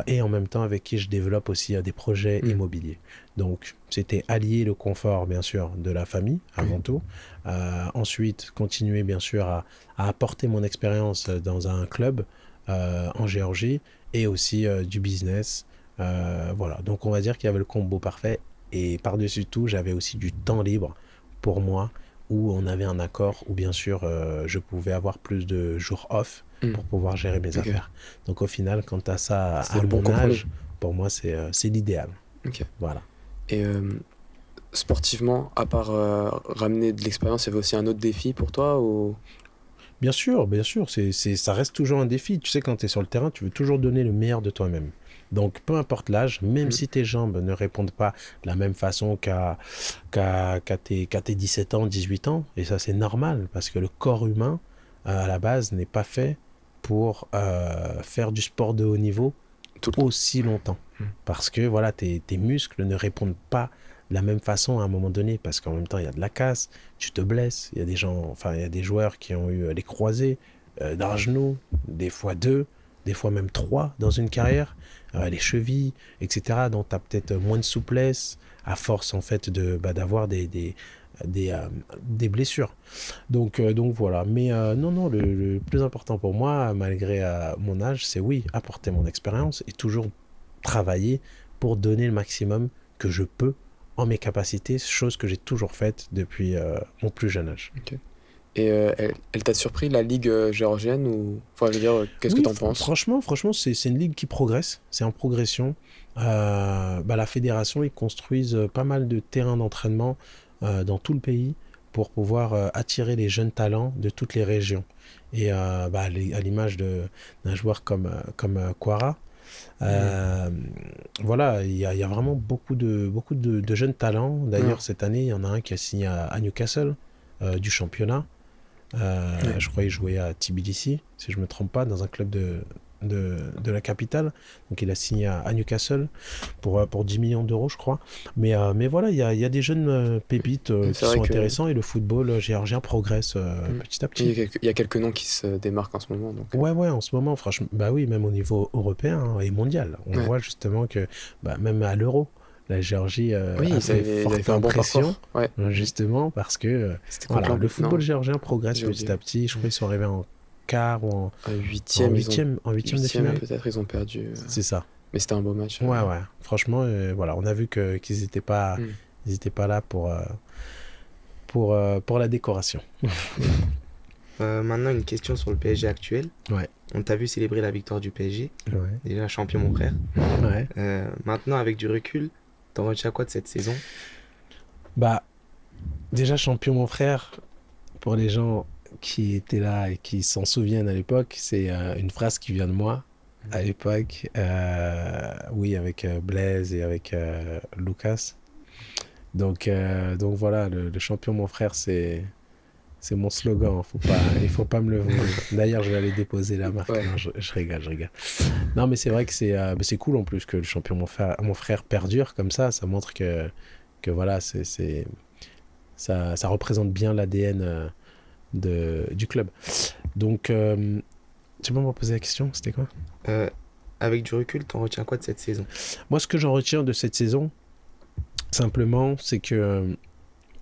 et en même temps avec qui je développe aussi des projets immobiliers. Donc c'était allier le confort bien sûr de la famille avant tout, ensuite continuer bien sûr à apporter mon expérience dans un club en Géorgie et aussi du business. Voilà, donc on va dire qu'il y avait le combo parfait et par-dessus tout j'avais aussi du temps libre pour moi où on avait un accord où bien sûr je pouvais avoir plus de jours off pour pouvoir gérer mes affaires. Donc au final, quand tu as ça à mon âge, pour moi c'est l'idéal. Voilà. Et sportivement, à part ramener de l'expérience, il y avait aussi un autre défi pour toi ou... Bien sûr, ça reste toujours un défi. Tu sais, quand tu es sur le terrain, tu veux toujours donner le meilleur de toi-même. Donc, peu importe l'âge, même si tes jambes ne répondent pas de la même façon qu'à tes 17 ans, 18 ans, et ça c'est normal, parce que le corps humain, à la base, n'est pas fait pour faire du sport de haut niveau aussi longtemps. Parce que voilà, tes muscles ne répondent pas de la même façon à un moment donné, parce qu'en même temps, il y a de la casse, tu te blesses, il y a des joueurs qui ont eu les croisés d'un genou, des fois 2, des fois même 3 dans une carrière, les chevilles, etc. Donc tu as peut-être moins de souplesse à force en fait d'avoir des blessures. Donc voilà. Mais non, le plus important pour moi, malgré mon âge, c'est oui, apporter mon expérience et toujours travailler pour donner le maximum que je peux en mes capacités, chose que j'ai toujours faite depuis mon plus jeune âge. Et elle t'a surpris, la ligue géorgienne ou... Enfin, je veux dire, qu'est-ce que t'en penses? Franchement, c'est une ligue qui progresse, c'est en progression. La fédération, ils construisent pas mal de terrains d'entraînement dans tout le pays pour pouvoir attirer les jeunes talents de toutes les régions. Et à l'image d'un joueur comme Quara, voilà, il y a vraiment beaucoup de jeunes talents. D'ailleurs, cette année, il y en a un qui a signé à Newcastle du championnat. Je crois qu'il jouait à Tbilissi, si je ne me trompe pas, dans un club de la capitale. Donc il a signé à Newcastle pour 10 millions d'euros, je crois. Mais voilà, il y a des jeunes pépites qui C'est vrai sont que- intéressants et le football géorgien progresse petit à petit. Il y a quelques noms qui se démarquent en ce moment. Donc, Ouais, en ce moment, franchement, bah oui, même au niveau européen hein, et mondial. On Ouais. voit justement que même à l'Euro, la Géorgie oui, a ils fait avaient forte fait un bon impression, parcours. Ouais. justement, parce que C'était voilà, contre le football non, géorgien progresse j'ai petit oublié. à petit. Je crois qu'ils sont arrivés en quart ou en Huitième, ils ont huitième de huitième, finale. peut-être ils ont perdu. C'est ça. Mais c'était un beau match. Ouais. Franchement, voilà, on a vu qu'ils n'étaient pas, Mm. ils étaient pas là pour la décoration. Maintenant, une question sur le PSG actuel. Ouais. On t'a vu célébrer la victoire du PSG, Ouais. déjà champion mon frère. Ouais. Maintenant, avec du recul, t'en retiens quoi de cette saison? Bah, déjà champion, mon frère, pour les gens qui étaient là et qui s'en souviennent à l'époque, c'est une phrase qui vient de moi à l'époque. Oui, avec Blaise et avec Lucas. Donc voilà, le champion, mon frère, c'est mon slogan. Il faut pas me le voler. D'ailleurs, je vais aller déposer la marque. Ouais. Non, je rigole. Non, mais c'est vrai que c'est cool en plus que le champion, mon frère perdure comme ça. Ça montre que voilà, ça représente bien l'ADN du club. Donc, tu peux me reposer la question? C'était quoi? Avec du recul, t'en retiens quoi de cette saison? Moi, ce que j'en retiens de cette saison, simplement, c'est que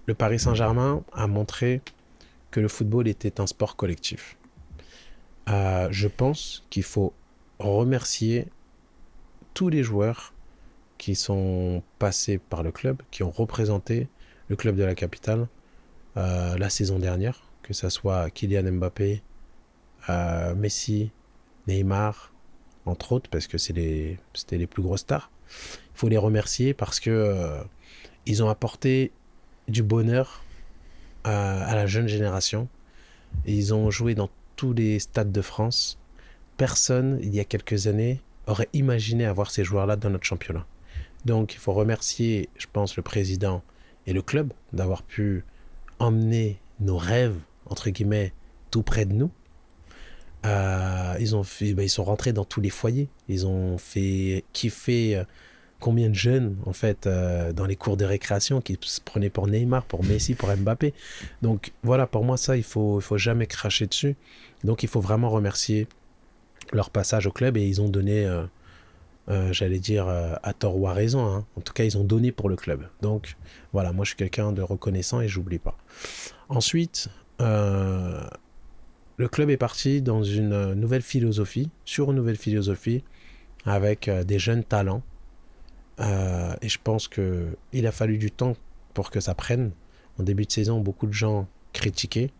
le Paris Saint-Germain a montré que le football était un sport collectif. Je pense qu'il faut remercier tous les joueurs qui sont passés par le club, qui ont représenté le club de la capitale la saison dernière, que ce soit Kylian Mbappé, Messi, Neymar, entre autres, parce que c'était les plus grosses stars. Il faut les remercier parce que ils ont apporté du bonheur à la jeune génération. Et ils ont joué dans tous les stades de France. Personne, il y a quelques années, aurait imaginé avoir ces joueurs-là dans notre championnat. Donc, il faut remercier, je pense, le président et le club d'avoir pu emmener nos rêves, entre guillemets, tout près de nous. Ils sont rentrés dans tous les foyers. Ils ont fait kiffer combien de jeunes, en fait, dans les cours de récréation qui se prenaient pour Neymar, pour Messi, pour Mbappé. Donc, voilà, pour moi, ça, il faut jamais cracher dessus. Donc, il faut vraiment remercier leur passage au club et ils ont donné, j'allais dire, à tort ou à raison. Hein. En tout cas, ils ont donné pour le club. Donc, voilà, moi, je suis quelqu'un de reconnaissant et j'oublie pas. Ensuite, le club est parti dans une nouvelle philosophie, avec des jeunes talents. Et je pense qu'il a fallu du temps pour que ça prenne. En début de saison, beaucoup de gens critiquaient.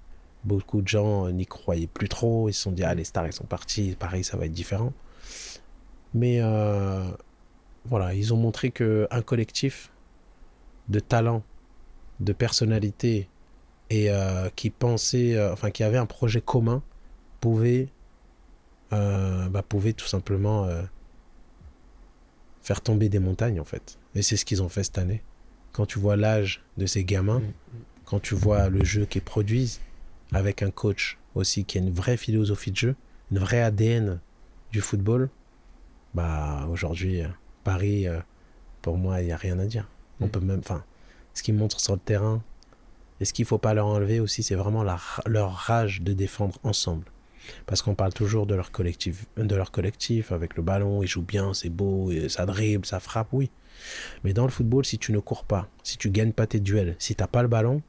Beaucoup de gens n'y croyaient plus trop. Ils se sont dit, ah, les stars, ils sont partis. Pareil, ça va être différent. Mais voilà, ils ont montré qu'un collectif de talents, de personnalités et qui pensait, qui avait un projet commun, pouvait tout simplement faire tomber des montagnes, en fait. Et c'est ce qu'ils ont fait cette année. Quand tu vois l'âge de ces gamins, quand tu vois le jeu qu'ils produisent, avec un coach aussi qui a une vraie philosophie de jeu, une vraie ADN du football, aujourd'hui, Paris, pour moi, il n'y a rien à dire. On peut même, ce qu'ils montrent sur le terrain, et ce qu'il ne faut pas leur enlever aussi, c'est vraiment leur rage de défendre ensemble. Parce qu'on parle toujours de leur collectif avec le ballon, ils jouent bien, c'est beau, ça dribble, ça frappe, oui. Mais dans le football, si tu ne cours pas, si tu ne gagnes pas tes duels, si tu n'as pas le ballon,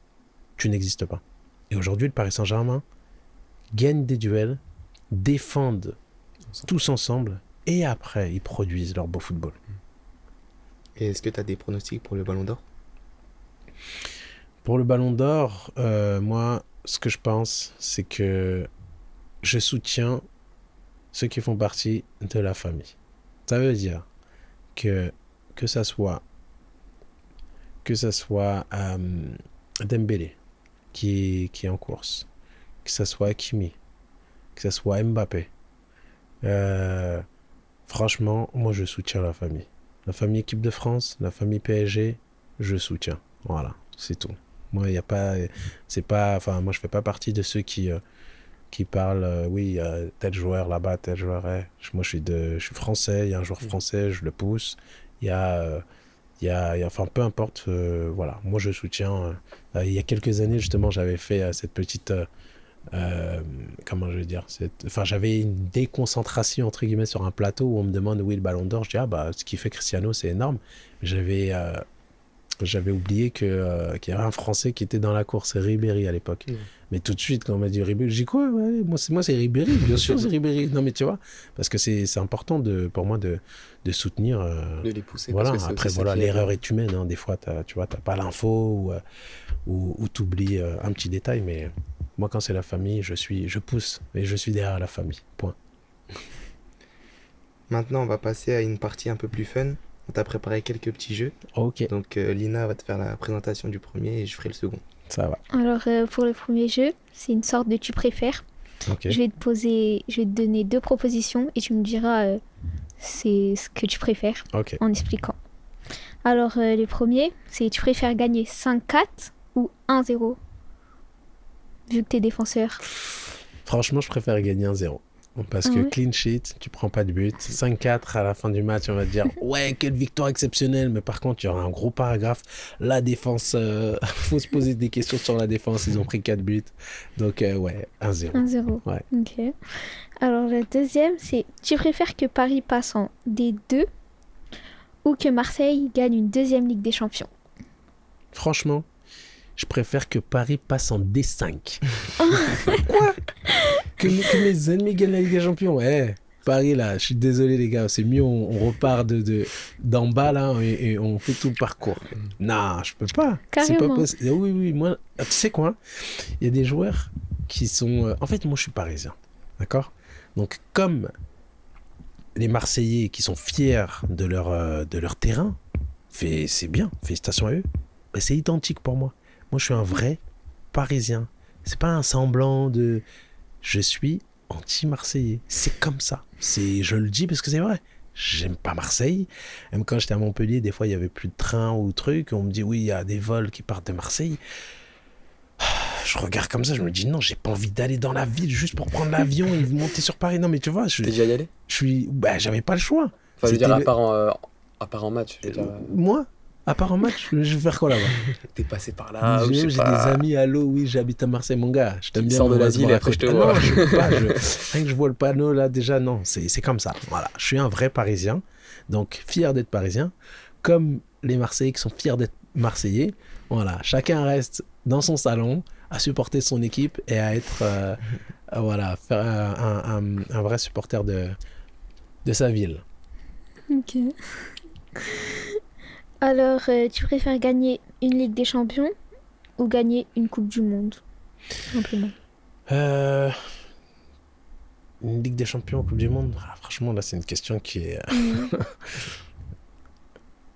tu n'existes pas. Et aujourd'hui, le Paris Saint-Germain gagne des duels, défendent tous ensemble, et après, ils produisent leur beau football. Et est-ce que tu as des pronostics pour le Ballon d'Or? Pour le Ballon d'Or, moi, ce que je pense, c'est que je soutiens ceux qui font partie de la famille. Ça veut dire que ça soit Dembélé qui est en course, que ça soit Hakimi, que ça soit Mbappé. Franchement, moi je soutiens la famille. La famille équipe de France, la famille PSG, je soutiens. Voilà, c'est tout. Moi, moi je fais pas partie de ceux qui qui parlent, oui, tel joueur là-bas, tel joueur. Moi, je suis français, il y a un joueur français, je le pousse. Il y a, enfin, peu importe, voilà. Moi, je soutiens. Il y a quelques années, justement, j'avais fait cette petite. Comment je vais dire enfin, j'avais une déconcentration, entre guillemets, sur un plateau où on me demande oui, le ballon d'or. Je dis, ah, bah, ce qui fait Cristiano, c'est énorme. J'avais oublié qu'il y avait un Français qui était dans la course, Ribéry à l'époque. Mais tout de suite, quand on m'a dit Ribéry, je dis quoi, ouais, moi c'est Ribéry, bien sûr c'est Ribéry. Non mais tu vois, parce que c'est important pour moi de soutenir. De les pousser. Voilà, parce que après voilà, l'erreur est humaine. Hein. Des fois, tu vois, t'as pas l'info ou t'oublies un petit détail. Mais moi, quand c'est la famille, je pousse et je suis derrière la famille. Point. Maintenant, on va passer à une partie un peu plus fun. On t'a préparé quelques petits jeux. Ok, Donc, Lina va te faire la présentation du premier et je ferai le second. ça va. Alors, pour le premier jeu, c'est une sorte de tu préfères. Ok. Je vais te donner 2 propositions et tu me diras c'est ce que tu préfères Ok. en expliquant. Alors, le premier, c'est tu préfères gagner 5-4 ou 1-0 vu que t'es défenseur. Franchement, je préfère gagner 1-0. Parce que ouais. clean sheet, tu prends pas de but. 5-4 à la fin du match, on va te dire ouais, quelle victoire exceptionnelle. Mais par contre, il y aura un gros paragraphe. La défense, faut se poser des questions sur la défense. Ils ont pris 4 buts. Donc, ouais, 1-0. 1-0. Ouais. Ok. Alors, le deuxième, c'est tu préfères que Paris passe en D2 ou que Marseille gagne une deuxième Ligue des Champions. Franchement, je préfère que Paris passe en D5. Quoi que mes ennemis gagnent la Ligue des Champions. Ouais. Paris, là, je suis désolé, les gars. C'est mieux, on repart d'en bas, là, et on fait tout le parcours. Non, je peux pas. C'est pas Carrément. possible. Oui, moi, tu sais quoi? Il y a des joueurs qui sont... En fait, moi, je suis parisien. D'accord? Donc, comme les Marseillais qui sont fiers de leur terrain, c'est bien. Félicitations à eux. Ben, c'est identique pour moi. Moi, je suis un vrai Parisien. C'est pas un semblant de... Je suis anti-marseillais. C'est comme ça. Je le dis parce que c'est vrai. J'aime pas Marseille. Même quand j'étais à Montpellier, des fois, il y avait plus de train ou truc. On me dit, oui, il y a des vols qui partent de Marseille. Je regarde comme ça, je me dis, non, j'ai pas envie d'aller dans la ville juste pour prendre l'avion et monter sur Paris. Non, mais tu vois, T'es déjà y allé? j'avais pas le choix. Enfin, je veux dire, C'était à part en match. Je veux dire, Moi, à part en match, je vais faire quoi là-bas? t'es passé par là, ou J'ai je des sais pas. amis, allô, oui, j'habite à Marseille, mon gars. Je t'aime bien. Sors de on va la se ville voir et après, je te Ah vois. non, je peux pas. Rien que je vois le panneau là, déjà, non, c'est comme ça. Voilà, je suis un vrai Parisien, donc fier d'être Parisien, comme les Marseillais qui sont fiers d'être Marseillais. Voilà, chacun reste dans son salon à supporter son équipe et à être, voilà, faire un vrai supporter de sa ville. Ok. Alors, tu préfères gagner une Ligue des Champions ou gagner une Coupe du Monde? Simplement. Une Ligue des Champions, Coupe du Monde. Franchement, là, c'est une question qui est...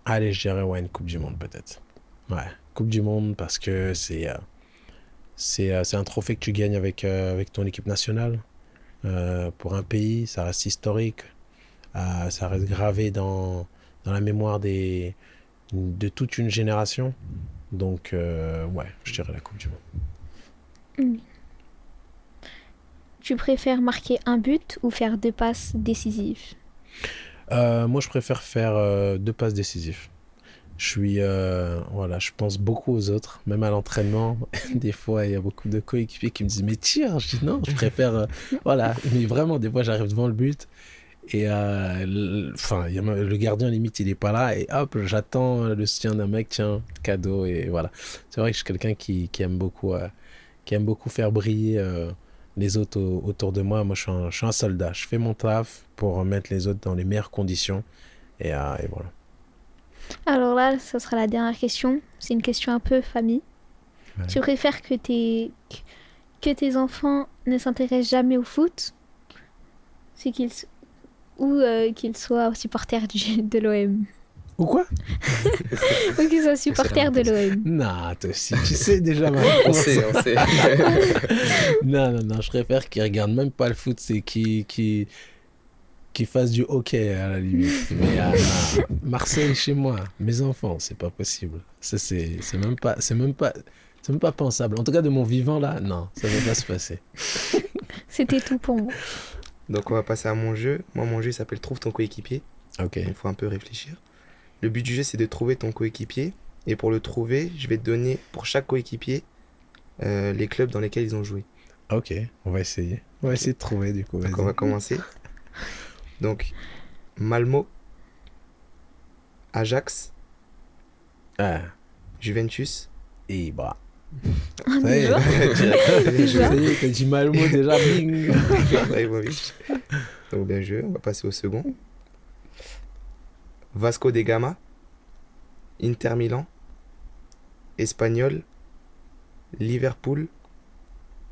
Allez, je dirais ouais, une Coupe du Monde peut-être. Ouais, Coupe du Monde parce que c'est un trophée que tu gagnes avec ton équipe nationale. Pour un pays, ça reste historique. Ça reste gravé dans la mémoire de toute une génération. Donc, ouais, je dirais la Coupe du Monde. Tu préfères marquer un but ou faire 2 passes décisives? Moi, je préfère faire 2 passes décisives. Voilà, je pense beaucoup aux autres, même à l'entraînement. Des fois, il y a beaucoup de coéquipiers qui me disent mais tire. Je dis non, je préfère. Voilà, mais vraiment, des fois, j'arrive devant le but et le gardien limite, il est pas là et hop, j'attends le soutien d'un mec, tiens, cadeau et voilà. C'est vrai que je suis quelqu'un qui aime beaucoup faire briller les autres autour de moi. Moi, je suis un soldat. Je fais mon taf pour mettre les autres dans les meilleures conditions et voilà. Alors là, ça sera la dernière question. C'est une question un peu famille. Ouais. Tu préfères que tes enfants ne s'intéressent jamais au foot qu'ils soient supporters de l'OM? Ou quoi? Ou qu'ils soient supporters de l'OM? Non, toi aussi, tu sais déjà ma On réponse. sait. Non, je préfère qu'ils regardent même pas le foot, c'est qu'ils fassent du hockey à la limite. Mais non, Marseille chez moi, mes enfants, c'est pas possible. Ça, c'est même pas pensable. En tout cas, de mon vivant là, non, ça va pas se passer. C'était tout pour moi. Donc on va passer à mon jeu. Moi, mon jeu il s'appelle Trouve ton coéquipier. Ok. Il faut un peu réfléchir. Le but du jeu, c'est de trouver ton coéquipier. Et pour le trouver, je vais te donner pour chaque coéquipier les clubs dans lesquels ils ont joué. Ok, on va essayer. On va essayer de trouver du coup. Donc Vas-y. on va commencer. Donc, Malmo, Ajax, Ah, Juventus. et bah. Ah, Ça y déjà est, Déjà. ça y est, t'as dit mal mot déjà, bing. Ibrahimovic. Donc bien joué, on va passer au second. Vasco da Gama, Inter Milan, Espanyol, Liverpool,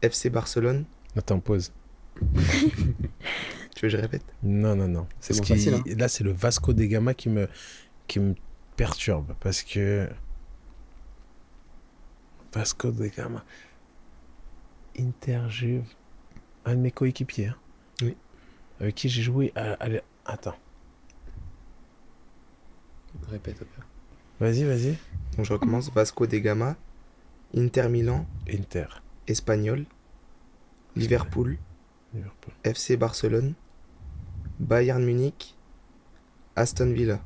FC Barcelone. Attends, pause. Tu veux que je répète? Non, non, non. C'est Parce bon, qu'il- facile, hein. Là, c'est le Vasco da Gama qui me perturbe. Parce que. Vasco da Gama. Inter Juve. Un de mes coéquipiers. Hein. Oui. Avec qui j'ai joué. Attends. Répète, au pire. Vas-y, vas-y. Donc je recommence. Vasco da Gama, Inter Milan, Inter. Espanyol, Liverpool, Liverpool. FC Barcelone, Bayern Munich, Aston Villa.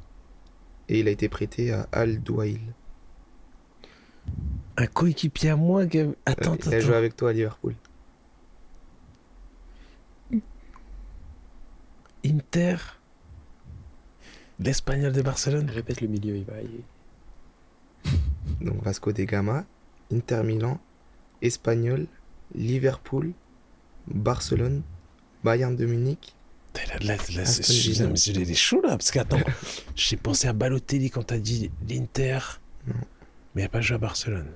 Et il a été prêté à Al Douail. Un coéquipier à moi. Attends, Il a joué avec toi à Liverpool. Inter. L'Espagnol de Barcelone. Répète le milieu, il va y... Donc Vasco da Gama, Inter Milan, Espanyol, Liverpool, Barcelone, Bayern de Munich. Là, Aston Villa. mais il est chaud là, parce qu'attends, j'ai pensé à Balotelli quand t'as dit l'Inter, Non. mais il n'a pas joué à Barcelone.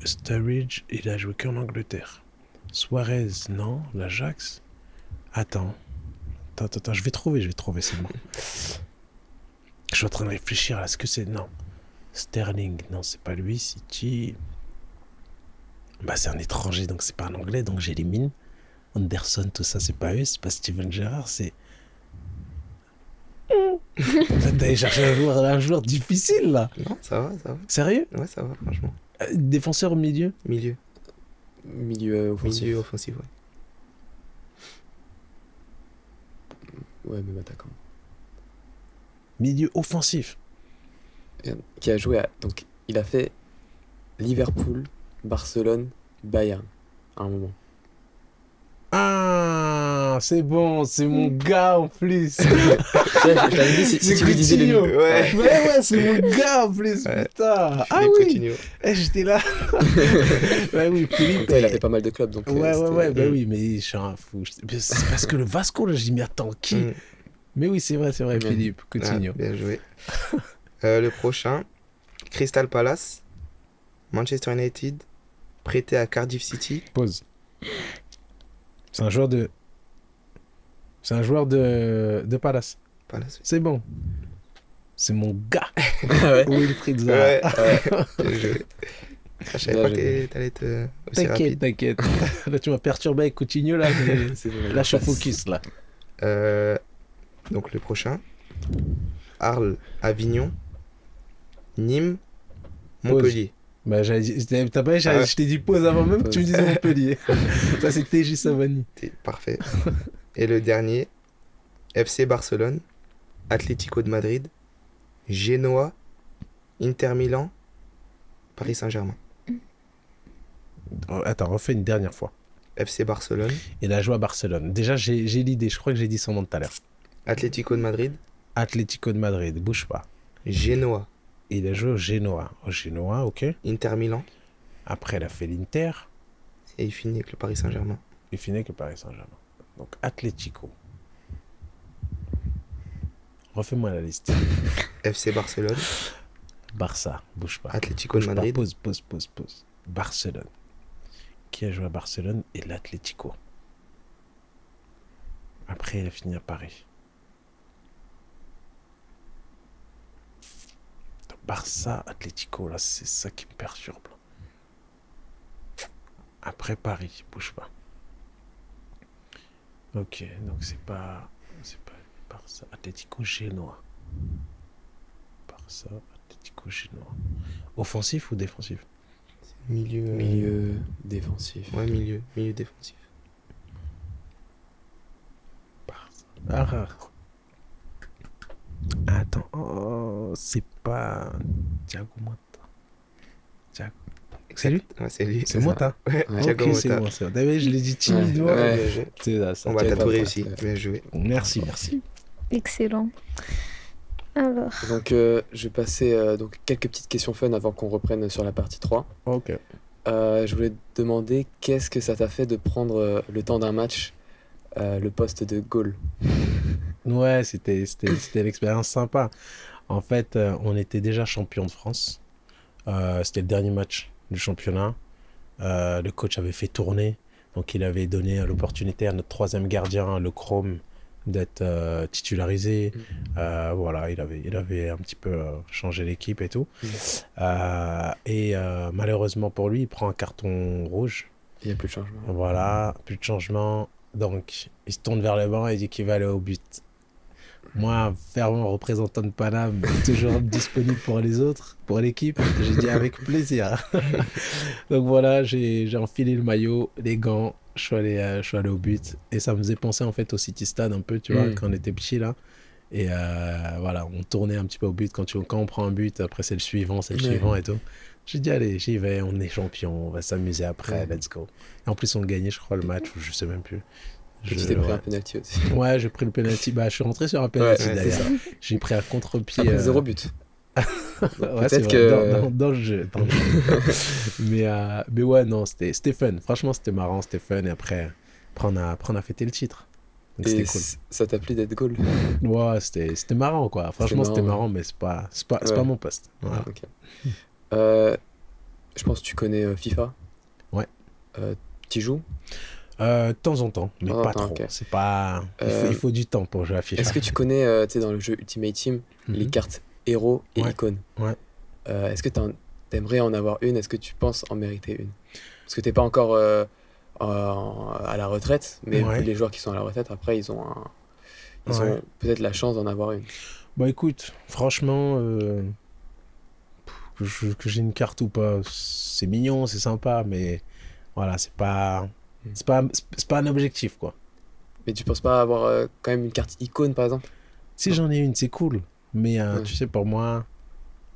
Sturridge, il a joué qu'en Angleterre. Suarez, non. L'Ajax. Attends, je vais trouver, c'est bon. Je suis en train de réfléchir à ce que c'est. Non. Sterling, non, c'est pas lui. City. Bah, c'est un étranger, donc c'est pas un anglais, donc j'élimine. Anderson, tout ça, c'est pas eux, c'est pas Steven Gerrard, c'est. T'allais chercher un joueur difficile là. Non, ça va, ça va. Sérieux? Ouais, ça va, franchement. Défenseur au milieu? Milieu. Milieu offensif. Milieu offensif, ouais. Ouais, même attaquant. Milieu offensif. Qui a joué à... Donc, il a fait Liverpool, Barcelone, Bayern, à un moment. Ah, c'est bon, c'est mon gars en plus. Je t'avais dit, si C'est tu lui disais le Coutinho. milieu. Ouais. Ouais, c'est mon gars en plus, Ouais. putain. Ah Philippe oui, Coutinho. j'étais là. Ouais, oui, Philippe. Il a fait pas mal de clubs, donc... Ouais, c'était- bah oui, mais je suis un fou. C'est parce que le Vasco, là, j'ai dit, mais attends, qui? Mm. Mais oui, c'est vrai, Ouais. Philippe Coutinho. Ah, bien joué. Le prochain, Crystal Palace, Manchester United, prêté à Cardiff City. Pause. C'est un joueur de. C'est un joueur de Palace. Palace. C'est bon. C'est mon gars. Ah ouais. Wilfried Zaha. Ouais, bien joué. Je savais Bien pas joué. que t'allais être aussi rapide. T'inquiète. Là, tu m'as perturbé avec Coutinho, là. Mais... C'est bon, Là, je suis passe. focus, là. Donc le prochain, Arles, Avignon, Nîmes, Montpellier. Bah, t'as pas, Ah ouais. je t'ai dit pause avant même que tu me dises Montpellier. Ça, c'est TJ Savani. Parfait. Et le dernier, FC Barcelone, Atlético de Madrid, Genoa, Inter Milan, Paris Saint-Germain. Oh, attends, refais une dernière fois. FC Barcelone, Il a joué à Barcelone. Déjà, j'ai l'idée. Je crois que j'ai dit son nom tout à l'heure. Atlético de Madrid, Atlético de Madrid, bouge pas. Genoa, Il a joué au Genoa. Au Genoa, ok. Inter Milan, Après, il a fait l'Inter. et il finit avec le Paris Saint-Germain. Il finit avec le Paris Saint-Germain. Donc, Atlético. Refais-moi la liste. FC Barcelone, Barça, bouge pas. Atlético de Bouge pas. Madrid, Pause. Barcelone. Qui a joué à Barcelone et l'Atlético. Après, il a fini à Paris. Barça, Atlético, là, c'est ça qui me perturbe. Après Paris, bouge pas. Ok, donc c'est pas Barça, Atlético, Genoa. Barça, Atlético, Genoa. Offensif ou défensif? Milieu défensif. Ouais, milieu défensif. Ah. Attends, oh, c'est pas Thiago Motta. Thiago. C'est lui? Ouais, c'est lui. C'est ça. Motta? Ouais, Ouais. Thiago Ok, c'est Motta. bon, c'est bon. T'as vu, je l'ai dit timidement. Ouais. Bien joué. C'est ça, On va t'avais t'as pas tout le réussi. temps. Bien joué. Merci, merci. Excellent. Alors, Donc, je vais passer donc, quelques petites questions fun avant qu'on reprenne sur la partie 3. Ok. Je voulais te demander qu'est-ce que ça t'a fait de prendre le temps d'un match le poste de goal. Ouais, c'était une expérience sympa. En fait, on était déjà champion de France. C'était le dernier match du championnat. Le coach avait fait tourner. Donc, il avait donné l'opportunité à notre troisième gardien, le Chrome, d'être titularisé. Voilà, il avait un petit peu changé l'équipe et tout. Malheureusement pour lui, il prend un carton rouge. Il n'y a plus de changement. Voilà, plus de changement. Donc, il se tourne vers le banc et dit qu'il va aller au but. Moi, fervent représentant de Paname, toujours disponible pour les autres, pour l'équipe, j'ai dit avec plaisir. Donc voilà, j'ai enfilé le maillot, les gants, je suis allé au but. Et ça me faisait penser en fait au City Stade un peu, tu vois, quand on était petit là. Et voilà, on tournait un petit peu au but. Quand on prend un but, après c'est le suivant et tout. J'ai dit, allez, j'y vais, on est champion, on va s'amuser après, let's go. Et en plus, on gagnait, je crois, le match, ou je sais même plus. Et tu t'es pris un penalty aussi. Ouais, j'ai pris le penalty. Bah, je suis rentré sur un penalty Ouais, d'ailleurs. c'est ça. J'ai pris un contre-pied. Après 0 but. Ouais, c'est peut-être vrai, que- dans le jeu. Mais ouais, non, c'était fun. Franchement, c'était marrant, c'était fun. Et après on a fêté le titre. Donc Et c'était cool. ça t'a plu d'être goal? Ouais, c'était marrant, quoi. Franchement, c'était marrant, marrant, mais c'est pas Ouais. mon poste. Voilà. Ok. Je pense que tu connais FIFA. Ouais. Tu joues? De temps en temps, mais De temps en pas temps, trop. ok. C'est pas... il faut du temps pour jouer à FIFA. Est-ce que tu connais, tu sais, dans le jeu Ultimate Team, les Mhm. cartes héros et Ouais. icônes? Ouais. Est-ce que t'aimerais en avoir une? Est-ce que tu penses en mériter une? Parce que t'es pas encore à la retraite, mais Ouais. les joueurs qui sont à la retraite, après, ils ont Ouais. peut-être la chance d'en avoir une. Bah écoute, franchement, que j'ai une carte ou pas, c'est mignon, c'est sympa, mais voilà, c'est pas un objectif, quoi. Mais tu penses pas avoir quand même une carte icône, par exemple? Si j'en ai une, c'est cool, mais Ouais. tu sais, pour moi,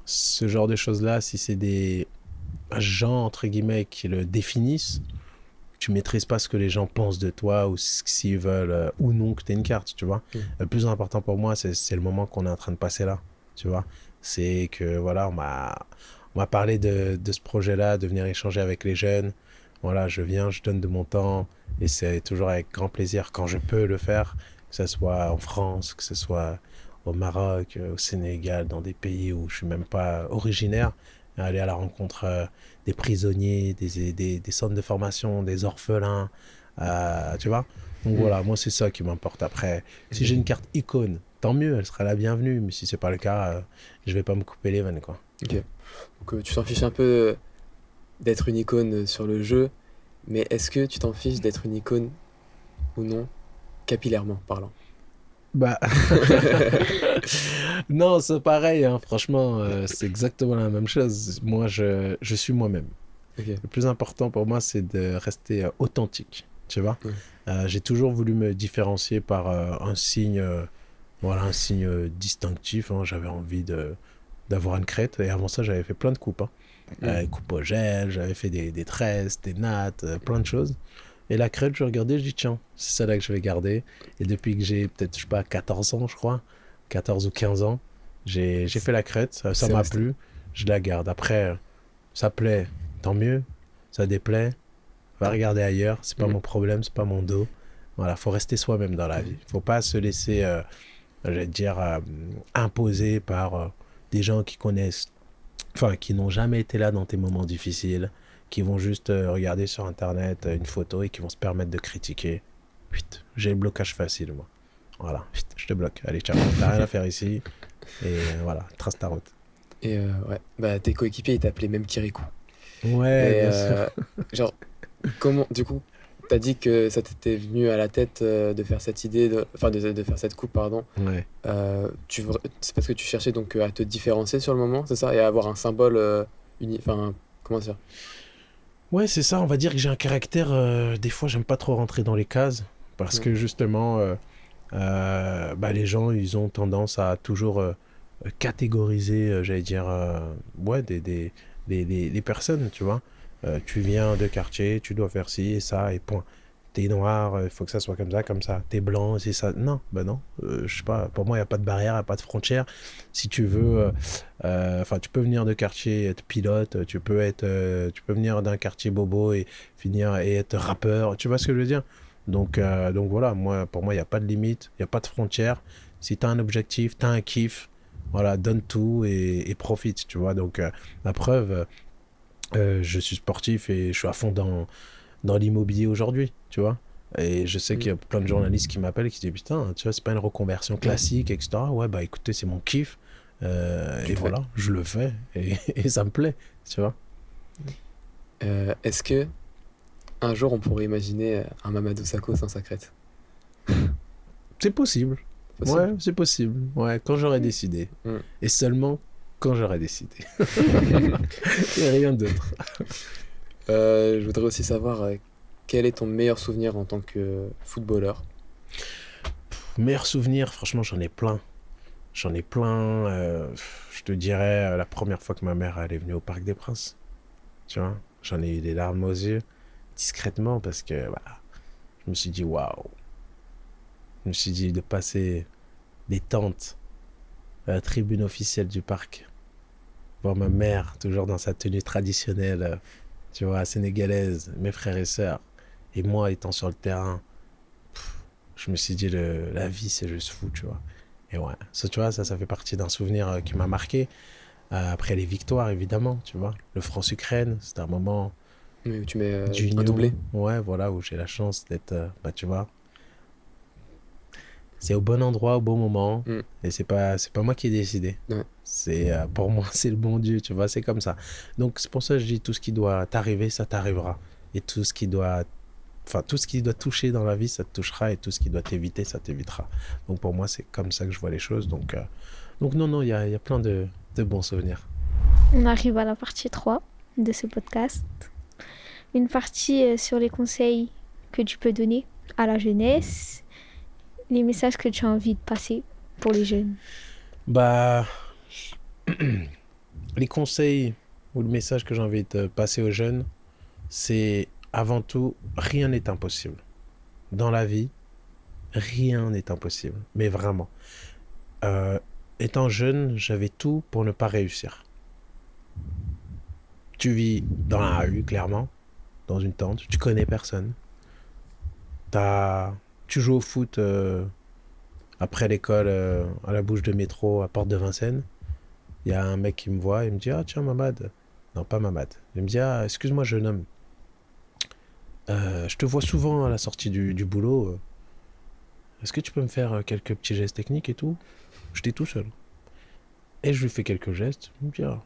ce genre de choses-là, si c'est des gens, entre guillemets, qui le définissent, tu maîtrises pas ce que les gens pensent de toi ou s'ils veulent ou non que tu aies une carte, tu vois. Le plus important pour moi, c'est le moment qu'on est en train de passer là, tu vois. C'est que, voilà, on m'a parlé de ce projet-là, de venir échanger avec les jeunes. Voilà, je viens, je donne de mon temps et c'est toujours avec grand plaisir quand je peux le faire, que ce soit en France, que ce soit au Maroc, au Sénégal, dans des pays où je suis même pas originaire, aller à la rencontre des prisonniers, des centres de formation, des orphelins, tu vois. Donc voilà, moi c'est ça qui m'importe. Après, si j'ai une carte icône, tant mieux, elle sera la bienvenue, mais si c'est pas le cas, je vais pas me couper les veines, quoi. Ok. Donc tu t'en fiches un peu d'être une icône sur le jeu, mais est-ce que tu t'en fiches d'être une icône ou non, capillairement parlant? Bah, non, c'est pareil, hein. Franchement, c'est exactement la même chose. Moi, je suis moi-même. Ok. Le plus important pour moi, c'est de rester authentique, tu vois. Ouais. J'ai toujours voulu me différencier par un signe, voilà, un signe distinctif, hein. J'avais envie d'avoir une crête, et avant ça, j'avais fait plein de coupes, hein. Coupe au gel, j'avais fait des tresses, des nattes, plein de choses. Et la crête, je regardais, je dis tiens, c'est celle-là que je vais garder. Et depuis que j'ai peut-être, je sais pas, 14 ans, je crois, 14 ou 15 ans, j'ai fait la crête, ça C'est m'a resté. plu, je la garde. Après, ça plaît, tant mieux, ça déplaît, va regarder ailleurs, c'est pas mon problème, c'est pas mon dos. Voilà, faut rester soi-même dans la vie. Faut pas se laisser, je vais dire, imposer par des gens qui connaissent, enfin, qui n'ont jamais été là dans tes moments difficiles, qui vont juste regarder sur internet une photo et qui vont se permettre de critiquer. Vite, j'ai le blocage facile, moi. Voilà, vite, je te bloque. Allez, ciao, t'as rien à faire ici. Et voilà, trace ta route. Et ouais, bah tes coéquipiers ils t'appelaient même Kirikou. Ouais, Et bien sûr. genre, comment, du coup, t'as dit que ça t'était venu à la tête de faire cette idée, de faire cette coupe, pardon. Ouais. C'est parce que tu cherchais donc à te différencier sur le moment, c'est ça? Et à avoir un symbole enfin, comment dire? Ouais, c'est ça. On va dire que j'ai un caractère. Des fois, j'aime pas trop rentrer dans les cases parce Ouais. que justement, les gens, ils ont tendance à toujours catégoriser, j'allais dire, ouais, les personnes, tu vois. Tu viens de quartier, tu dois faire ci et ça et point. T'es noir, il faut que ça soit comme ça, comme ça. T'es blanc, c'est ça. Non, bah non. Je sais pas. Pour moi, il y a pas de barrière, il y a pas de frontière. Si tu veux. Enfin, tu peux venir de quartier et être pilote, tu peux venir d'un quartier bobo et finir et être rappeur. Tu vois ce que je veux dire? Donc voilà, pour moi, il n'y a pas de limite, il n'y a pas de frontière. Si tu as un objectif, tu as un kiff, voilà, donne tout et profite, tu vois. Donc la preuve, je suis sportif et je suis à fond dans l'immobilier aujourd'hui, tu vois. Et je sais Mm. qu'il y a plein de journalistes qui m'appellent et qui disent putain, tu vois, c'est pas une reconversion classique, etc. Ouais, bah écoutez, c'est mon kiff. Tu Et le fais. voilà, je le fais et ça me plaît, tu vois. Est-ce que un jour on pourrait imaginer un Mamadou Sakho sans sa crête? C'est possible. Possible. Ouais, c'est possible. Ouais, quand j'aurai décidé. Mm. Et seulement quand j'aurai décidé. Et rien d'autre. Je voudrais aussi savoir quel est ton meilleur souvenir en tant que footballeur? Meilleur souvenir, franchement, j'en ai plein. J'en ai plein. Je te dirais la première fois que ma mère elle est venue au Parc des Princes. Tu vois, j'en ai eu des larmes aux yeux, discrètement, parce que voilà, je me suis dit waouh. Je me suis dit de passer des tentes à la tribune officielle du parc, voir ma mère toujours dans sa tenue traditionnelle, tu vois, sénégalaise, mes frères et sœurs, et moi étant sur le terrain. Je me suis dit la vie c'est juste fou, tu vois. Et ouais, ça, tu vois, ça fait partie d'un souvenir qui m'a marqué. Après les victoires, évidemment, tu vois. Le France-Ukraine, c'était un moment Oui, où tu mets un d'union. doublé. Ouais, voilà, où j'ai la chance d'être, tu vois, c'est au bon endroit, au bon moment. Mm. Et c'est pas moi qui ai décidé. Ouais. Pour moi, c'est le bon Dieu, tu vois, c'est comme ça. Donc, c'est pour ça que je dis tout ce qui doit t'arriver, ça t'arrivera. Et tout ce qui doit toucher dans la vie, ça te touchera. Et tout ce qui doit t'éviter, ça t'évitera. Donc, pour moi, c'est comme ça que je vois les choses. Donc non, non, il y a plein de bons souvenirs. On arrive à la partie 3 de ce podcast. Une partie sur les conseils que tu peux donner à la jeunesse, les messages que tu as envie de passer pour les jeunes. Bah, les conseils ou le message que j'ai envie de passer aux jeunes, c'est avant tout, rien n'est impossible. Dans la vie, rien n'est impossible. Mais vraiment. Étant jeune, j'avais tout pour ne pas réussir. Tu vis dans la rue, clairement, dans une tente, tu connais personne. Tu joues au foot après l'école à la bouche de métro à Porte de Vincennes. Il y a un mec qui me voit, il me dit ah tiens Mamad. Non pas Mamad. Il me dit ah excuse-moi jeune homme. Je te vois souvent à la sortie du boulot. Est-ce que tu peux me faire quelques petits gestes techniques et tout? J'étais tout seul. Et je lui fais quelques gestes. Il me dit ah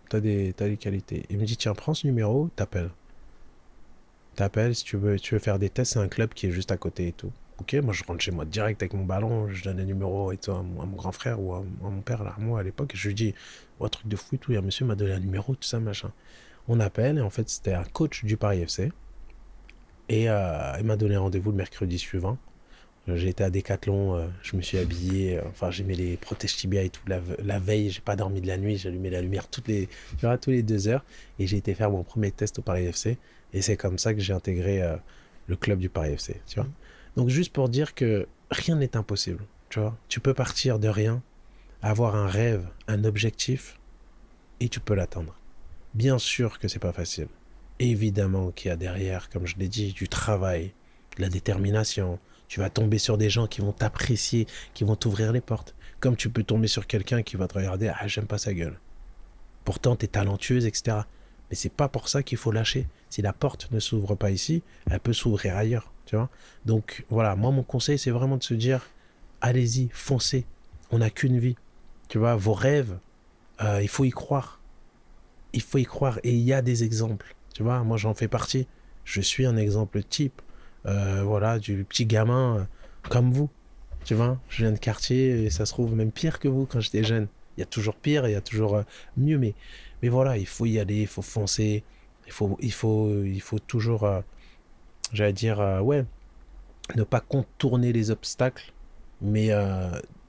t'as des qualités. Il me dit tiens prends ce numéro, t'appelles. T'appelles si tu veux faire des tests, c'est un club qui est juste à côté et tout. Ok, moi je rentre chez moi direct avec mon ballon, je donne le numéro et tout à mon grand frère ou à mon père, là, moi à l'époque, et je lui dis, oh, truc de fou et tout, il y a un monsieur m'a donné un numéro, tout ça, machin. On appelle, et en fait c'était un coach du Paris FC, et il m'a donné rendez-vous le mercredi suivant. J'ai été à Decathlon, je me suis habillé, enfin j'ai mis les protèges tibia et tout, la veille, j'ai pas dormi de la nuit, j'ai allumé la lumière tu vois, tous les 2 heures, et j'ai été faire mon premier test au Paris FC, et c'est comme ça que j'ai intégré le club du Paris FC, tu vois. Donc juste pour dire que rien n'est impossible, tu vois. Tu peux partir de rien, avoir un rêve, un objectif, et tu peux l'atteindre. Bien sûr que c'est pas facile. Évidemment qu'il y a derrière, comme je l'ai dit, du travail, de la détermination. Tu vas tomber sur des gens qui vont t'apprécier, qui vont t'ouvrir les portes. Comme tu peux tomber sur quelqu'un qui va te regarder, ah j'aime pas sa gueule. Pourtant t'es talentueuse, etc. Mais c'est pas pour ça qu'il faut lâcher. Si la porte ne s'ouvre pas ici, elle peut s'ouvrir ailleurs, tu vois. Donc voilà, moi mon conseil c'est vraiment de se dire, allez-y, foncez. On n'a qu'une vie, tu vois. Vos rêves, il faut y croire. Il faut y croire et il y a des exemples, tu vois. Moi j'en fais partie. Je suis un exemple type, voilà, du petit gamin comme vous, tu vois. Je viens de quartier et ça se trouve même pire que vous quand j'étais jeune. Il y a toujours pire, il y a toujours mieux, mais voilà, il faut y aller, il faut foncer, Il faut toujours, j'allais dire, ouais, ne pas contourner les obstacles, mais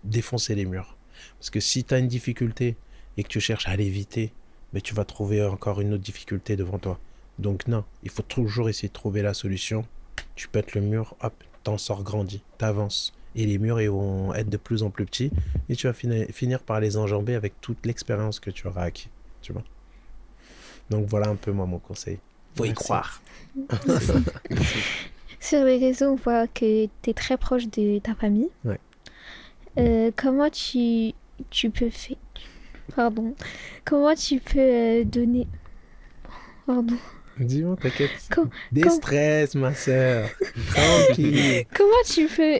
défoncer les murs. Parce que si tu as une difficulté et que tu cherches à l'éviter, mais tu vas trouver encore une autre difficulté devant toi. Donc non, il faut toujours essayer de trouver la solution. Tu pètes le mur, hop, t'en sors grandi, t'avances. Et les murs ils vont être de plus en plus petits et tu vas finir par les enjamber avec toute l'expérience que tu auras acquis. Tu vois. Donc voilà un peu moi mon conseil. Faut y Merci. croire. Sur les réseaux, on voit que tu es très proche de ta famille. Ouais. Comment tu peux faire... Pardon. Comment tu peux donner... Pardon. Dis-moi, t'inquiète. Com- Des com- stress, ma sœur. Tranquille. Comment tu peux...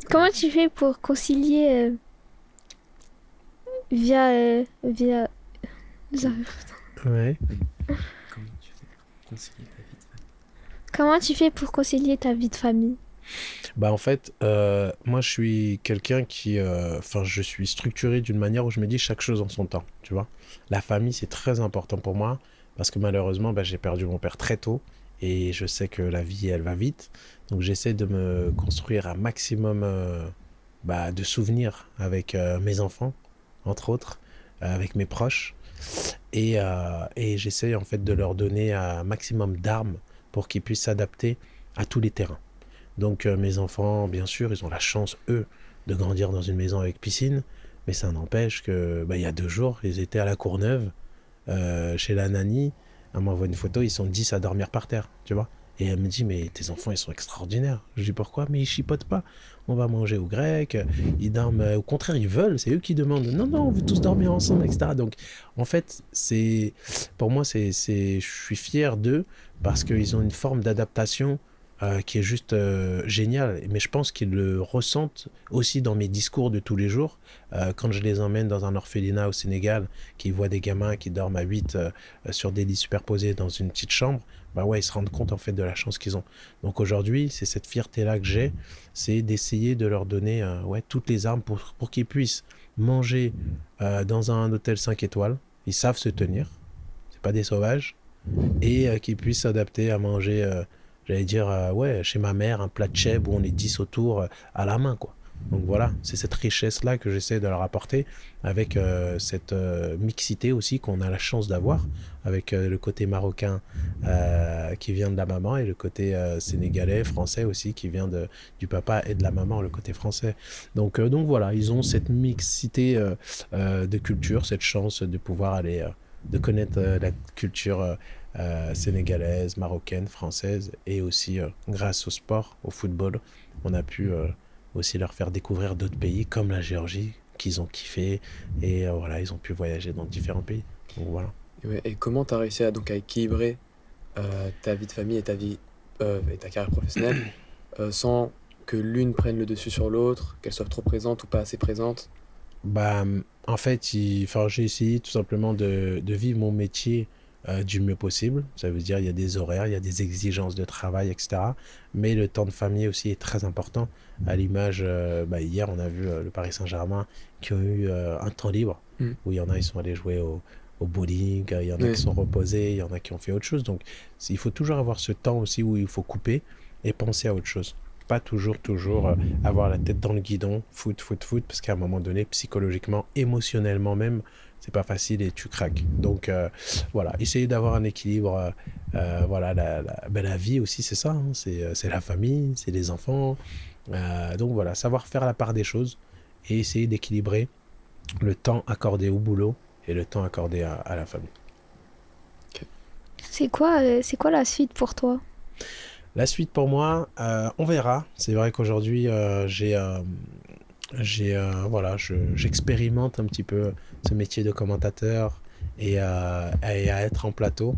Comment tu fais pour concilier via... Ouais. Comment tu fais pour concilier ta vie de famille? Comment tu fais pour concilier ta vie de famille? Bah en fait, moi je suis quelqu'un qui, enfin je suis structuré d'une manière où je me dis chaque chose en son temps, tu vois. La famille c'est très important pour moi parce que malheureusement bah, j'ai perdu mon père très tôt et je sais que la vie elle va vite, donc j'essaie de me construire un maximum bah, de souvenirs avec mes enfants, entre autres, avec mes proches et j'essaie en fait de leur donner un maximum d'armes pour qu'ils puissent s'adapter à tous les terrains. Donc mes enfants, bien sûr, ils ont la chance, eux, de grandir dans une maison avec piscine, mais ça n'empêche que bah, il y a 2 jours, ils étaient à la Courneuve, chez la nanny, elle m'envoie une photo, ils sont 10 à dormir par terre, tu vois. Et elle me dit, mais tes enfants, ils sont extraordinaires. Je dis, pourquoi? Mais ils chipotent pas. On va manger au grec, ils dorment, au contraire, ils veulent, c'est eux qui demandent, non, non, on veut tous dormir ensemble, etc. Donc, en fait, pour moi, je suis fier d'eux parce qu'ils ont une forme d'adaptation qui est juste génial. Mais je pense qu'ils le ressentent aussi dans mes discours de tous les jours. Quand je les emmène dans un orphelinat au Sénégal, qu'ils voient des gamins qui dorment à 8 sur des lits superposés dans une petite chambre, bah ouais, ils se rendent compte en fait de la chance qu'ils ont. Donc aujourd'hui, c'est cette fierté-là que j'ai, c'est d'essayer de leur donner ouais, toutes les armes pour qu'ils puissent manger dans un hôtel 5 étoiles. Ils savent se tenir, c'est pas des sauvages, et qu'ils puissent s'adapter à manger j'allais dire, ouais, chez ma mère, un plat de chèvre où on est 10 autour à la main, quoi. Donc voilà, c'est cette richesse-là que j'essaie de leur apporter avec cette mixité aussi qu'on a la chance d'avoir, avec le côté marocain qui vient de la maman et le côté sénégalais, français aussi qui vient du papa et de la maman, le côté français. Donc voilà, ils ont cette mixité de culture, cette chance de pouvoir aller, de connaître la culture sénégalaise, marocaine, française et aussi grâce au sport, au football, on a pu aussi leur faire découvrir d'autres pays comme la Géorgie qu'ils ont kiffé et voilà, ils ont pu voyager dans différents pays. Donc voilà. Et comment tu as réussi donc, à équilibrer ta vie de famille et et ta carrière professionnelle sans que l'une prenne le dessus sur l'autre, qu'elle soit trop présente ou pas assez présente? Bah, en fait, j'ai essayé tout simplement de vivre mon métier du mieux possible. Ça veut dire il y a des horaires, il y a des exigences de travail, etc. Mais le temps de famille aussi est très important. À l'image, bah, hier, on a vu le Paris Saint-Germain qui ont eu un temps libre, où il y en a, ils sont allés jouer au bowling, il y en a qui sont reposés, il y en a qui ont fait autre chose. Donc, il faut toujours avoir ce temps aussi où il faut couper et penser à autre chose. Pas toujours avoir la tête dans le guidon, foot, parce qu'à un moment donné, psychologiquement, émotionnellement même, c'est pas facile et tu craques. Donc voilà, essayer d'avoir un équilibre. Voilà, la vie aussi, c'est ça, hein, c'est la famille, c'est les enfants. Donc voilà, savoir faire la part des choses et essayer d'équilibrer le temps accordé au boulot et le temps accordé à la famille. C'est quoi la suite pour toi? La suite pour moi, on verra. C'est vrai qu'aujourd'hui, voilà, j'expérimente un petit peu ce métier de commentateur et à être en plateau.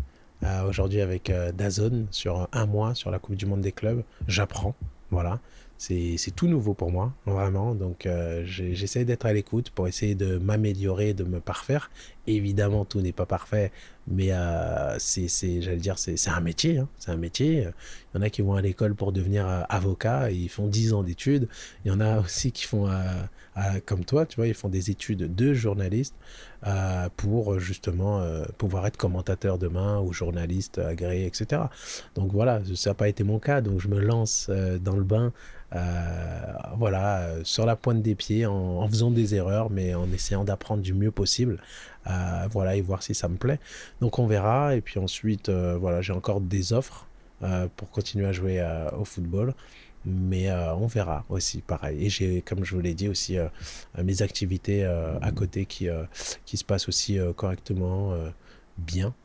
Aujourd'hui avec DAZN sur un mois sur la Coupe du Monde des clubs, j'apprends. Voilà, c'est tout nouveau pour moi, vraiment. Donc, j'essaie d'être à l'écoute pour essayer de m'améliorer, de me parfaire. Évidemment, tout n'est pas parfait, mais j'allais dire, c'est un métier. Hein, c'est un métier. Il y en a qui vont à l'école pour devenir avocat, et ils font 10 ans d'études. Il y en a aussi qui font, comme toi, tu vois, ils font des études de journaliste pour justement pouvoir être commentateur demain ou journaliste agréé, etc. Donc voilà, ça n'a pas été mon cas, donc je me lance dans le bain. Sur la pointe des pieds, en faisant des erreurs, mais en essayant d'apprendre du mieux possible, et voir si ça me plaît. Donc on verra, et puis ensuite, j'ai encore des offres pour continuer à jouer au football, mais on verra aussi, pareil. Et j'ai, comme je vous l'ai dit aussi, mes activités à côté qui se passent aussi correctement, bien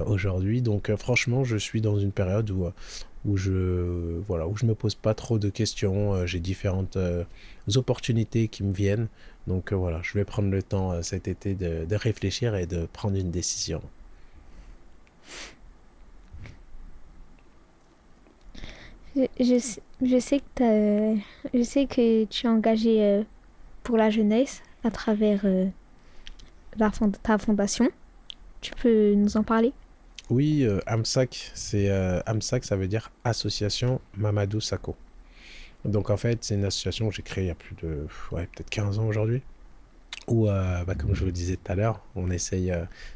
aujourd'hui. Donc franchement, je suis dans une période où je me pose pas trop de questions. J'ai différentes opportunités qui me viennent. Donc je vais prendre le temps cet été de réfléchir et de prendre une décision. Je sais que tu es engagé pour la jeunesse à travers ta fondation. Tu peux nous en parler? Oui, AMSAC, AMSAC, ça veut dire Association Mamadou Sakho. Donc en fait, c'est une association que j'ai créée il y a plus de peut-être 15 ans aujourd'hui, où, comme je vous le disais tout à l'heure, on essaye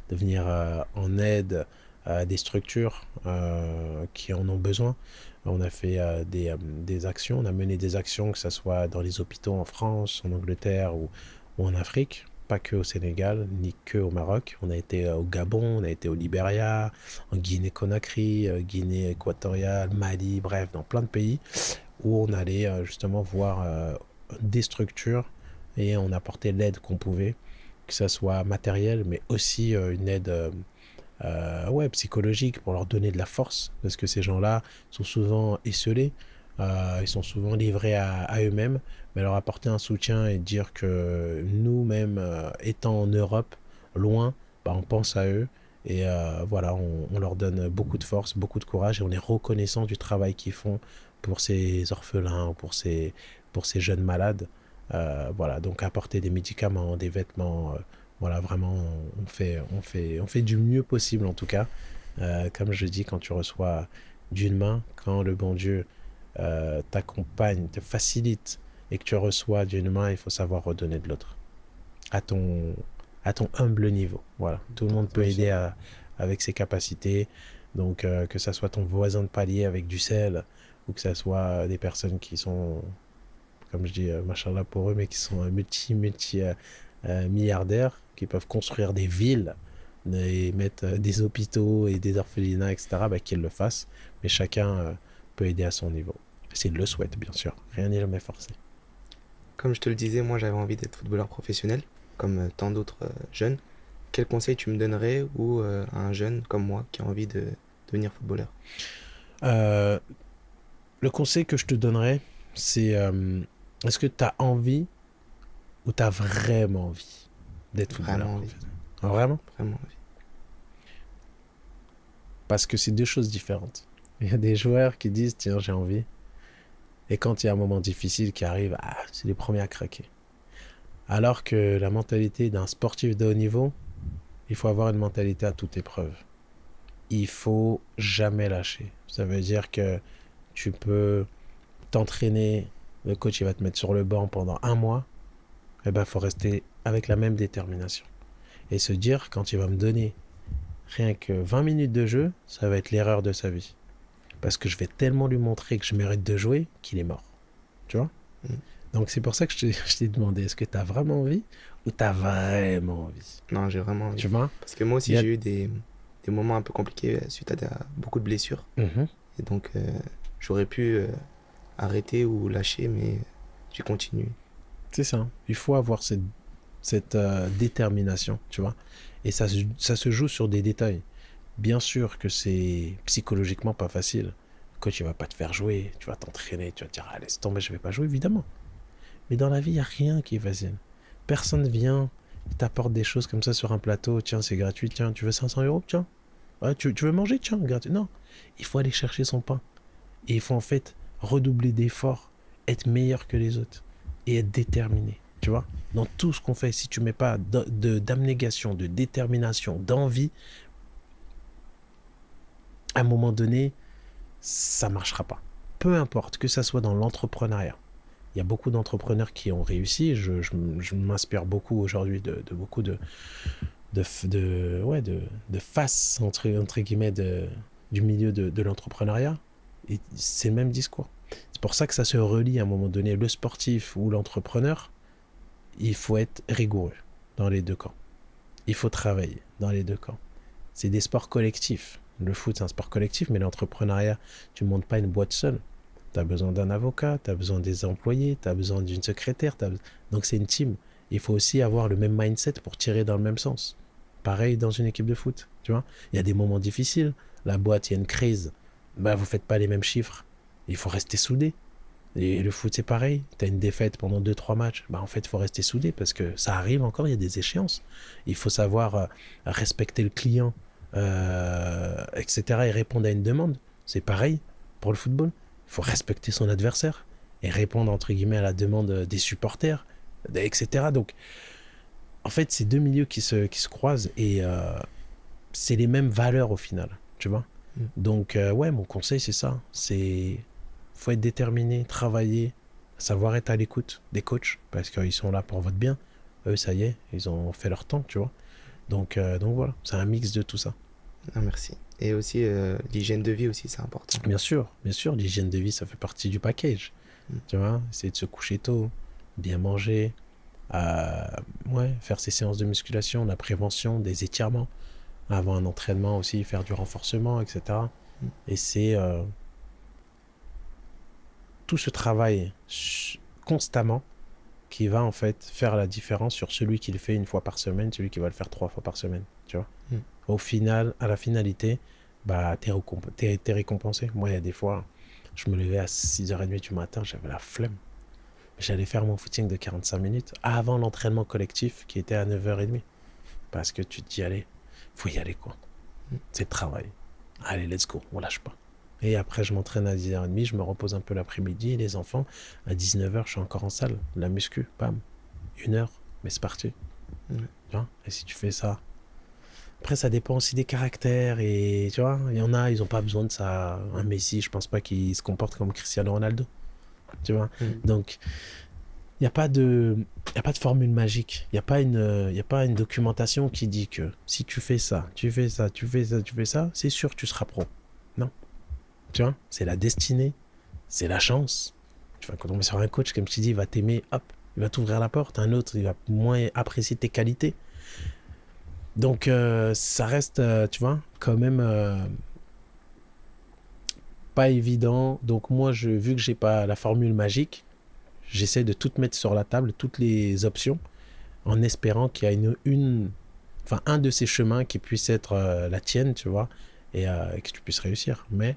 de venir en aide à des structures qui en ont besoin. On a fait des actions, on a mené des actions, que ce soit dans les hôpitaux en France, en Angleterre ou en Afrique, pas que au Sénégal, ni que au Maroc. On a été au Gabon, on a été au Libéria, en Guinée-Conakry, Guinée équatoriale, Mali, bref, dans plein de pays où on allait justement voir des structures et on apportait l'aide qu'on pouvait, que ce soit matérielle, mais aussi une aide psychologique pour leur donner de la force, parce que ces gens-là sont souvent esseulés, ils sont souvent livrés à eux-mêmes, mais leur apporter un soutien et dire que nous-mêmes, étant en Europe, loin, on pense à eux. Et on leur donne beaucoup de force, beaucoup de courage, et on est reconnaissant du travail qu'ils font pour ces orphelins ou pour ces jeunes malades. Donc apporter des médicaments, des vêtements, vraiment on fait du mieux possible en tout cas. Comme je dis, quand tu reçois d'une main, quand le bon Dieu t'accompagne, te facilite et que tu reçois d'une main, il faut savoir redonner de l'autre à ton humble niveau. Voilà, tout le monde peut aider avec ses capacités. Donc que ça soit ton voisin de palier avec du sel, ou que ça soit des personnes qui sont, comme je dis, machallah pour eux, mais qui sont multi milliardaires, qui peuvent construire des villes et mettre des hôpitaux et des orphelinats, etc., qu'ils le fassent. Mais chacun peut aider à son niveau, s'il le souhaite, bien sûr. Rien n'est jamais forcé. Comme je te le disais, moi j'avais envie d'être footballeur professionnel, comme tant d'autres jeunes. Quel conseil tu me donnerais ou à un jeune comme moi qui a envie de devenir footballeur? Le conseil que je te donnerais, c'est est-ce que tu as envie ou tu as vraiment envie d'être footballeur professionnel? Vraiment? Vraiment envie. Parce que c'est deux choses différentes. Il y a des joueurs qui disent tiens, j'ai envie. Et quand il y a un moment difficile qui arrive, c'est les premiers à craquer. Alors que la mentalité d'un sportif de haut niveau, il faut avoir une mentalité à toute épreuve. Il faut jamais lâcher. Ça veut dire que tu peux t'entraîner, le coach il va te mettre sur le banc pendant 1 mois, il faut rester avec la même détermination. Et se dire, quand il va me donner rien que 20 minutes de jeu, ça va être l'erreur de sa vie. Parce que je vais tellement lui montrer que je mérite de jouer qu'il est mort. Tu vois? Donc c'est pour ça que je t'ai demandé, est-ce que tu as vraiment envie ou tu as vraiment envie? Non, j'ai vraiment envie. Tu vois? Parce que moi aussi, j'ai eu des moments un peu compliqués suite à beaucoup de blessures. Et donc, j'aurais pu arrêter ou lâcher, mais j'ai continué. C'est ça. Il faut avoir cette détermination, tu vois. Et ça se joue sur des détails. Bien sûr que c'est psychologiquement pas facile. Le coach, il va pas te faire jouer, tu vas t'entraîner, tu vas te dire, laisse tomber, je vais pas jouer, évidemment. Mais dans la vie, il n'y a rien qui est facile. Personne vient, il t'apporte des choses comme ça sur un plateau, tiens, c'est gratuit, tiens, tu veux 500 €, tiens. Ouais, tu veux manger, tiens, gratuit. Non, il faut aller chercher son pain. Et il faut en fait redoubler d'efforts, être meilleur que les autres et être déterminé, tu vois. Dans tout ce qu'on fait, si tu mets pas d'abnégation, de détermination, d'envie, à un moment donné, ça marchera pas. Peu importe, que ça soit dans l'entrepreneuriat. Il y a beaucoup d'entrepreneurs qui ont réussi. Je m'inspire beaucoup aujourd'hui de beaucoup de faces, entre guillemets, du milieu de l'entrepreneuriat. Et c'est le même discours. C'est pour ça que ça se relie à un moment donné. Le sportif ou l'entrepreneur, il faut être rigoureux dans les deux camps. Il faut travailler dans les deux camps. C'est des sports collectifs. Le foot, c'est un sport collectif, mais l'entrepreneuriat, tu ne montes pas une boîte seule. Tu as besoin d'un avocat, tu as besoin des employés, tu as besoin d'une secrétaire. Donc, c'est une team. Il faut aussi avoir le même mindset pour tirer dans le même sens. Pareil dans une équipe de foot, tu vois. Il y a des moments difficiles. La boîte, il y a une crise. Bah, vous ne faites pas les mêmes chiffres. Il faut rester soudé. Et le foot, c'est pareil. Tu as une défaite pendant 2-3 matchs. Bah, en fait, il faut rester soudé parce que ça arrive encore, il y a des échéances. Il faut savoir respecter le client, etc. et répondre à une demande. C'est pareil pour le football. Il faut respecter son adversaire et répondre, entre guillemets, à la demande des supporters, etc. Donc, en fait, c'est deux milieux qui se croisent et c'est les mêmes valeurs au final, tu vois. Donc, ouais, mon conseil, c'est ça. Faut être déterminé, travailler, savoir être à l'écoute des coachs parce qu'ils sont là pour votre bien. Eux, ça y est, ils ont fait leur temps, tu vois. Donc voilà, c'est un mix de tout ça. Ah, merci. Et aussi, l'hygiène de vie aussi, c'est important. Bien sûr, l'hygiène de vie, ça fait partie du package. Tu vois, essayer de se coucher tôt, bien manger, faire ses séances de musculation, la prévention, des étirements, avant un entraînement aussi, faire du renforcement, etc. Et c'est tout ce travail constamment qui va en fait faire la différence sur celui qui le fait une fois par semaine, celui qui va le faire 3 fois par semaine, tu vois. Au final, à la finalité, bah, t'es récompensé. Moi, il y a des fois, je me levais à 6h30 du matin, j'avais la flemme. J'allais faire mon footing de 45 minutes avant l'entraînement collectif qui était à 9h30. Parce que tu te dis, allez, faut y aller, quoi. C'est le travail. Allez, let's go, on lâche pas. Et après, je m'entraîne à 10h30, je me repose un peu l'après-midi, les enfants. À 19h, je suis encore en salle, la muscu, bam, 1 heure, mais c'est parti. Et si tu fais ça, après, ça dépend aussi des caractères. Et tu vois, il y en a, ils n'ont pas besoin de ça. Un Messi, je pense pas qu'il se comporte comme Cristiano Ronaldo. Tu vois. Donc, il n'y a pas de formule magique. Il n'y a pas une documentation qui dit que si tu fais ça, c'est sûr que tu seras pro. Non. Tu vois, c'est la destinée, c'est la chance. Tu vois, quand on met sur un coach, comme je te dis, il va t'aimer, hop, il va t'ouvrir la porte. Un autre, il va moins apprécier tes qualités. Donc, ça reste, tu vois, quand même pas évident. Donc, moi, vu que j'ai pas la formule magique, j'essaie de tout mettre sur la table, toutes les options, en espérant qu'il y a un de ces chemins qui puisse être la tienne, tu vois, et que tu puisses réussir. Mais,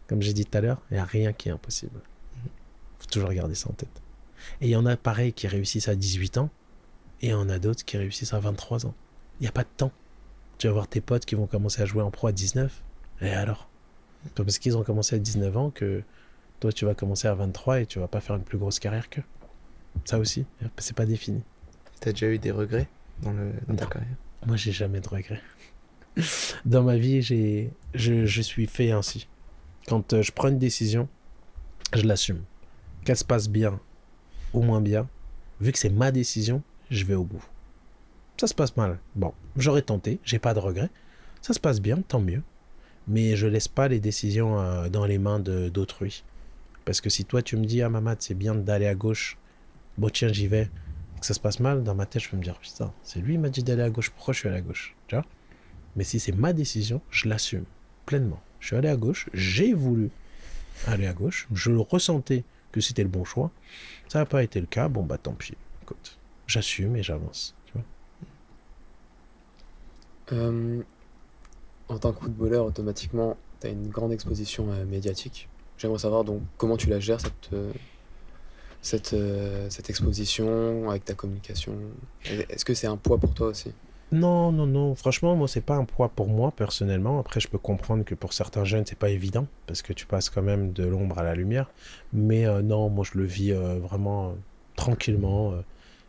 comme j'ai dit tout à l'heure, il n'y a rien qui est impossible. Il faut toujours garder ça en tête. Et il y en a, pareil, qui réussissent à 18 ans, et il y en a d'autres qui réussissent à 23 ans. Il n'y a pas de temps. Tu vas voir tes potes qui vont commencer à jouer en pro à 19. Et alors ? C'est pas parce qu'ils ont commencé à 19 ans que toi, tu vas commencer à 23 et tu vas pas faire une plus grosse carrière qu'eux. Ça aussi, c'est pas défini. Tu as déjà eu des regrets dans ta carrière ? Moi, j'ai jamais de regrets. Dans ma vie, je suis fait ainsi. Quand je prends une décision, je l'assume. Qu'elle se passe bien ou moins bien, vu que c'est ma décision, je vais au bout. Ça se passe mal. Bon, j'aurais tenté, j'ai pas de regrets. Ça se passe bien, tant mieux. Mais je laisse pas les décisions dans les mains d'autrui. Parce que si toi tu me dis, ah Mamad, c'est bien d'aller à gauche, bon tiens, j'y vais, que ça se passe mal, dans ma tête, je peux me dire, putain, c'est lui qui m'a dit d'aller à gauche, pourquoi je suis allé à gauche, tu vois ? Mais si c'est ma décision, je l'assume pleinement. Je suis allé à gauche, j'ai voulu aller à gauche, je le ressentais que c'était le bon choix. Ça n'a pas été le cas, bon bah tant pis. Écoute, j'assume et j'avance. En tant que footballeur, automatiquement, tu as une grande exposition médiatique. J'aimerais savoir donc comment tu la gères, cette exposition avec ta communication. Est-ce que c'est un poids pour toi aussi ? Non, non, non. Franchement, moi, c'est pas un poids pour moi, personnellement. Après, je peux comprendre que pour certains jeunes, c'est pas évident, parce que tu passes quand même de l'ombre à la lumière. Mais non, moi, je le vis vraiment tranquillement.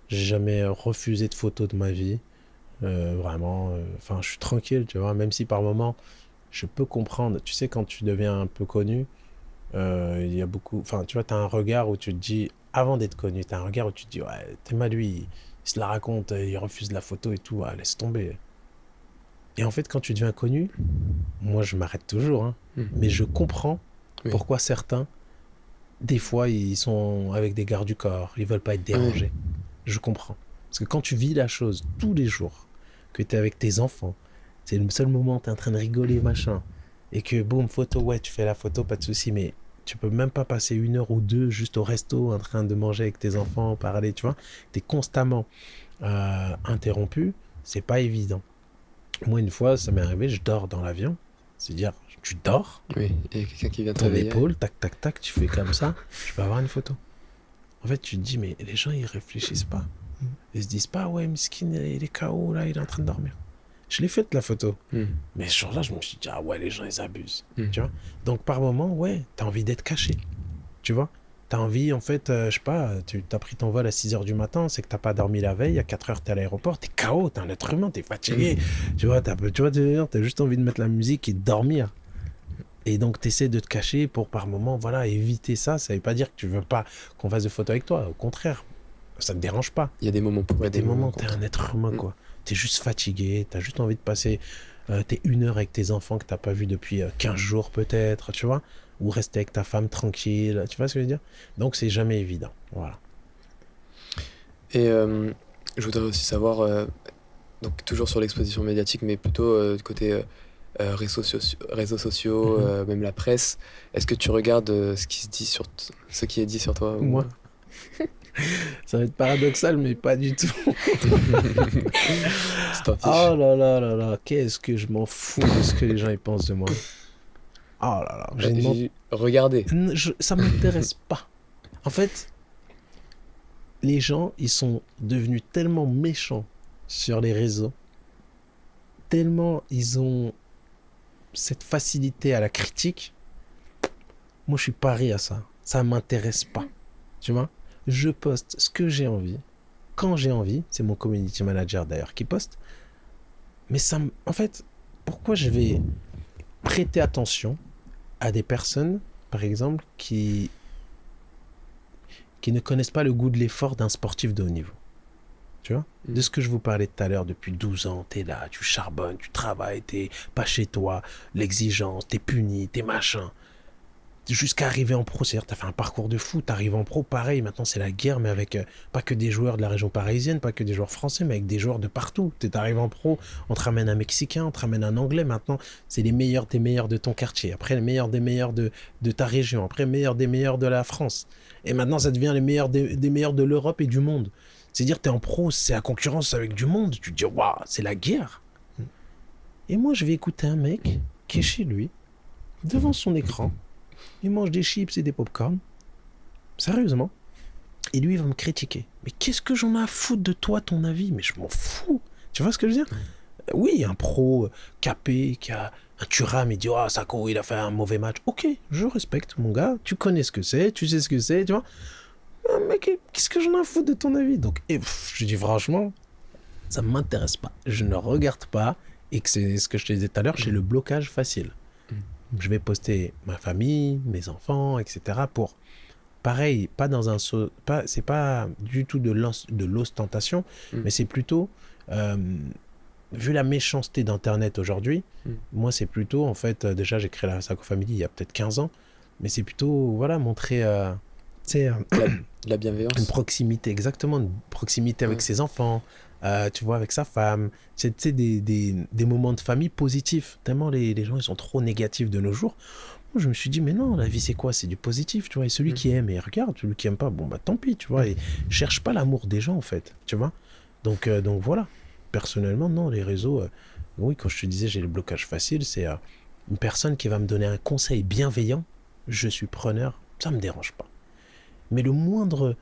J'ai jamais refusé de photos de ma vie. Vraiment. Enfin, je suis tranquille, tu vois. Même si par moment, je peux comprendre. Tu sais, quand tu deviens un peu connu, il y a beaucoup. Enfin, tu vois, tu as un regard où tu te dis, avant d'être connu, tu as un regard où tu te dis, ouais, t'es mal lui, il se la raconte, il refuse la photo et tout, ah, laisse tomber. Et en fait, quand tu deviens connu, moi, je m'arrête toujours, hein, Hmm. mais je comprends Oui. pourquoi certains, des fois, ils sont avec des gardes du corps, ils veulent pas être Ah oui. dérangés. Je comprends. Parce que quand tu vis la chose tous les jours, que tu es avec tes enfants, c'est le seul moment où tu es en train de rigoler, machin, et que boum, photo, ouais, tu fais la photo, pas de souci, mais tu peux même pas passer 1 heure ou deux juste au resto en train de manger avec tes enfants, parler, tu vois. Tu es constamment interrompu, c'est pas évident. Moi, une fois, ça m'est arrivé, je dors dans l'avion, c'est-à-dire, tu dors, Oui, il y a quelqu'un qui vient te ton réveiller. épaule, tac, tac, tac, tu fais comme ça, je peux avoir une photo. En fait, tu te dis, mais les gens, ils réfléchissent pas. Ils se disent pas, ouais, Miskin, il est KO, là, il est en train de dormir. Je l'ai faite, la photo. Hmm. Mais ce jour-là, je me suis dit, ah ouais, les gens, ils abusent. Hmm. Tu vois. Donc, par moment, ouais, t'as envie d'être caché. Tu vois. T'as envie, en fait, je sais pas, tu as pris ton vol à 6 h du matin, c'est que t'as pas dormi la veille, à 4 h, t'es à l'aéroport, t'es KO, t'es un être humain, t'es fatigué. Tu vois, t'as juste envie de mettre la musique et de dormir. Et donc, tu essaies de te cacher pour, par moment, voilà, éviter ça. Ça veut pas dire que tu veux pas qu'on fasse de photos avec toi. Au contraire, ça te dérange pas. Il y a des moments pour Il y a et des moments, t'es contre. un être humain, quoi. T'es juste fatigué, t'as juste envie de passer tes 1 heure avec tes enfants que t'as pas vu depuis 15 jours, peut-être, tu vois. Ou rester avec ta femme tranquille, tu vois ce que je veux dire. Donc, c'est jamais évident, voilà. Et je voudrais aussi savoir, donc toujours sur l'exposition médiatique, mais plutôt côté réseaux sociaux, Mhm. même la presse. Est-ce que tu regardes ce qui se dit ce qui est dit sur toi ou- Moi, ça va être paradoxal, mais pas du tout. Tu t'en fiches. Oh là là là là, qu'est-ce que je m'en fous de ce que les gens ils pensent de moi. Oh là là, j'ai une J'ai regardé. ça m'intéresse pas. En fait, les gens, ils sont devenus tellement méchants sur les réseaux, tellement ils ont cette facilité à la critique. Moi, je suis paré à ça. Ça m'intéresse pas. Tu vois? Je poste ce que j'ai envie, quand j'ai envie. C'est mon community manager d'ailleurs qui poste. Mais en fait, pourquoi je vais prêter attention à des personnes, par exemple, qui ne connaissent pas le goût de l'effort d'un sportif de haut niveau. Tu vois? De ce que je vous parlais tout à l'heure, depuis 12 ans, t'es là, tu charbonnes, tu travailles, t'es pas chez toi, l'exigence, t'es puni, t'es machin. Jusqu'à arriver en pro, c'est-à-dire t'as fait un parcours de fou, t'arrives en pro, pareil, maintenant c'est la guerre, mais avec pas que des joueurs de la région parisienne, pas que des joueurs français, mais avec des joueurs de partout. T'arrives en pro, on te ramène un Mexicain, on te ramène un Anglais, maintenant c'est les meilleurs des meilleurs de ton quartier, après les meilleurs des meilleurs de ta région, après les meilleurs des meilleurs de la France. Et maintenant ça devient les meilleurs des meilleurs de l'Europe et du monde. C'est-à-dire t'es en pro, c'est la concurrence avec du monde, tu te dis waouh, c'est la guerre. Et moi je vais écouter un mec qui est chez lui, devant son écran, il mange des chips et des pop-corn. Sérieusement. Et lui, il va me critiquer. Mais qu'est-ce que j'en ai à foutre de toi, ton avis? Mais je m'en fous. Tu vois ce que je veux dire? Oui, un pro capé qui a un Thuram, il dit ah, Sako, il a fait un mauvais match. Ok, je respecte, mon gars. Tu connais ce que c'est, tu sais ce que c'est, tu vois. Mais qu'est-ce que j'en ai à foutre de ton avis? Donc, je dis franchement, ça ne m'intéresse pas. Je ne regarde pas. Et que c'est ce que je te disais tout à l'heure, j'ai le blocage facile. Je vais poster ma famille, mes enfants, etc. pour, pareil, pas dans un c'est pas du tout de l'ostentation, mais c'est plutôt, vu la méchanceté d'Internet aujourd'hui, moi c'est plutôt, en fait, déjà j'ai créé la Sako Family il y a peut-être 15 ans, mais c'est plutôt, voilà, montrer, La bienveillance. une proximité, exactement, une proximité avec ses enfants, tu vois, avec sa femme, tu sais, des moments de famille positifs. Tellement les gens, ils sont trop négatifs de nos jours. Moi, je me suis dit, mais non, la vie, c'est quoi? C'est du positif, tu vois. Et celui qui aime, il regarde. Celui qui aime pas, bon, bah tant pis, tu vois. Et cherche pas l'amour des gens, en fait, tu vois. Donc voilà. Personnellement, non, les réseaux, oui, quand je te disais, j'ai le blocage facile, c'est une personne qui va me donner un conseil bienveillant. Je suis preneur, ça me dérange pas. Mais le moindre...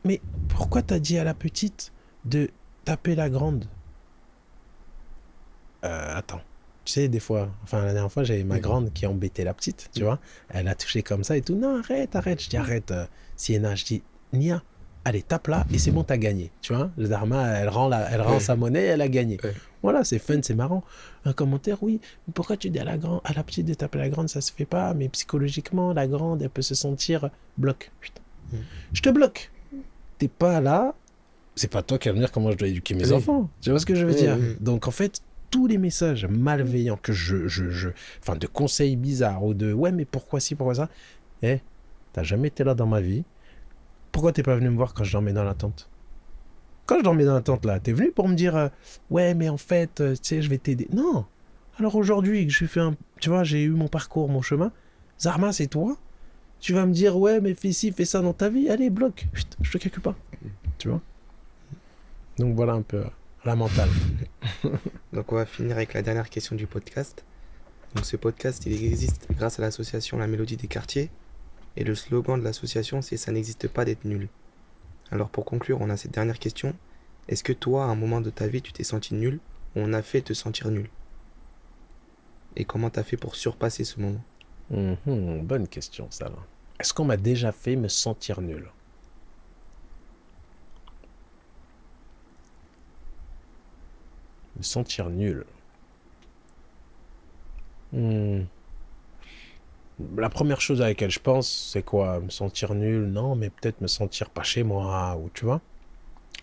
Mais pourquoi t'as dit à la petite de taper la grande. Attends. Tu sais, des fois, enfin, la dernière fois, j'avais ma grande qui embêtait la petite, tu vois. Elle a touché comme ça et tout. Non, arrête. Je dis, arrête, Sienna. Je dis, Nia, allez, tape là et c'est bon, t'as gagné. Tu vois, le Dharma, elle rend sa monnaie et elle a gagné. Ouais. Voilà, c'est fun, c'est marrant. Un commentaire, oui, mais pourquoi tu dis à la petite de taper la grande, ça se fait pas, mais psychologiquement, la grande, elle peut se sentir bloc. Putain. Je te bloque. T'es pas là, c'est pas toi qui vas me dire comment je dois éduquer mes enfants. Tu vois ce que je veux dire? Donc en fait, tous les messages malveillants que enfin, de conseils bizarres ou de ouais, mais pourquoi ci, pourquoi ça, t'as jamais été là dans ma vie. Pourquoi t'es pas venu me voir quand je dormais dans la tente? Quand je dormais dans la tente là, t'es venu pour me dire ouais, mais en fait, tu sais, je vais t'aider. Non. Alors aujourd'hui que j'ai fait tu vois, j'ai eu mon parcours, mon chemin. Zarma, c'est toi. Tu vas me dire ouais, mais fais ci, fais ça dans ta vie. Allez, bloque. Chut, je te calcule pas. Tu vois. Donc voilà un peu la mentale. Donc on va finir avec la dernière question du podcast. Donc ce podcast, il existe grâce à l'association La Mélodie des Quartiers. Et le slogan de l'association, c'est « Ça n'existe pas d'être nul ». Alors pour conclure, on a cette dernière question. Est-ce que toi, à un moment de ta vie, tu t'es senti nul ou on a fait te sentir nul? Et comment t'as fait pour surpasser ce moment? Bonne question, ça. Là. Est-ce qu'on m'a déjà fait me sentir nul? Me sentir nul. La première chose à laquelle je pense, c'est quoi? Me sentir nul? Non, mais peut-être me sentir pas chez moi, ou tu vois?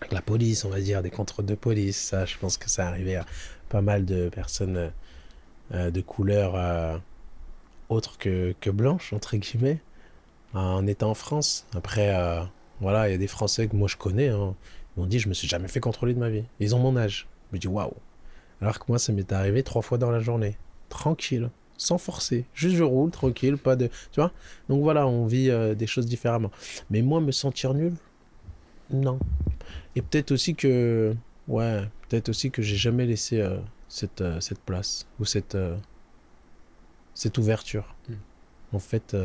Avec la police, on va dire, des contrôles de police. Ça, je pense que ça arrivait à pas mal de personnes de couleur autre que blanche, entre guillemets, en étant en France. Après, voilà, il y a des Français que moi je connais, hein, ils m'ont dit, je me suis jamais fait contrôler de ma vie. Ils ont mon âge. Je me dis, waouh. Alors que moi, ça m'est arrivé 3 fois dans la journée. Tranquille, sans forcer. Juste je roule, tranquille, pas de... Tu vois? Donc voilà, on vit des choses différemment. Mais moi, me sentir nul? Non. Et peut-être aussi que... Ouais, peut-être aussi que j'ai jamais laissé cette place ou cette ouverture. En fait,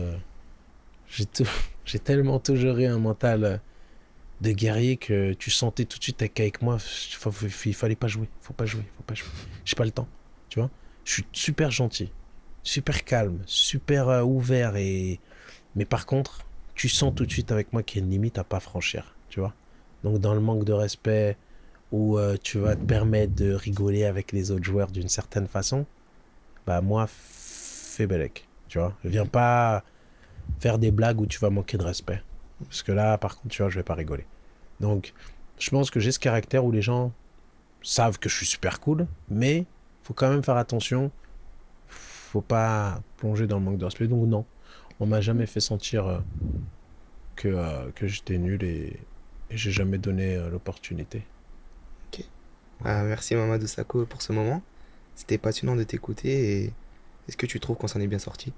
j'ai tellement toujours eu un mental de guerrier que tu sentais tout de suite qu'avec moi, il fallait pas jouer. Faut pas jouer. J'ai pas le temps, tu vois. Je suis super gentil, super calme, super ouvert. Mais par contre, tu sens tout de suite avec moi qu'il y a une limite à pas franchir, tu vois. Donc dans le manque de respect, où tu vas te permettre de rigoler avec les autres joueurs d'une certaine façon, bah moi, fais bellec, tu vois. Viens pas faire des blagues où tu vas manquer de respect. Parce que là, par contre, tu vois, je vais pas rigoler. Donc, je pense que j'ai ce caractère où les gens savent que je suis super cool, mais faut quand même faire attention. Faut pas plonger dans le manque de respect. Donc non, on m'a jamais fait sentir que j'étais nul et j'ai jamais donné l'opportunité. Ok. Merci Mamadou Sakho pour ce moment. C'était passionnant de t'écouter et est-ce que tu trouves qu'on s'en est bien sorti?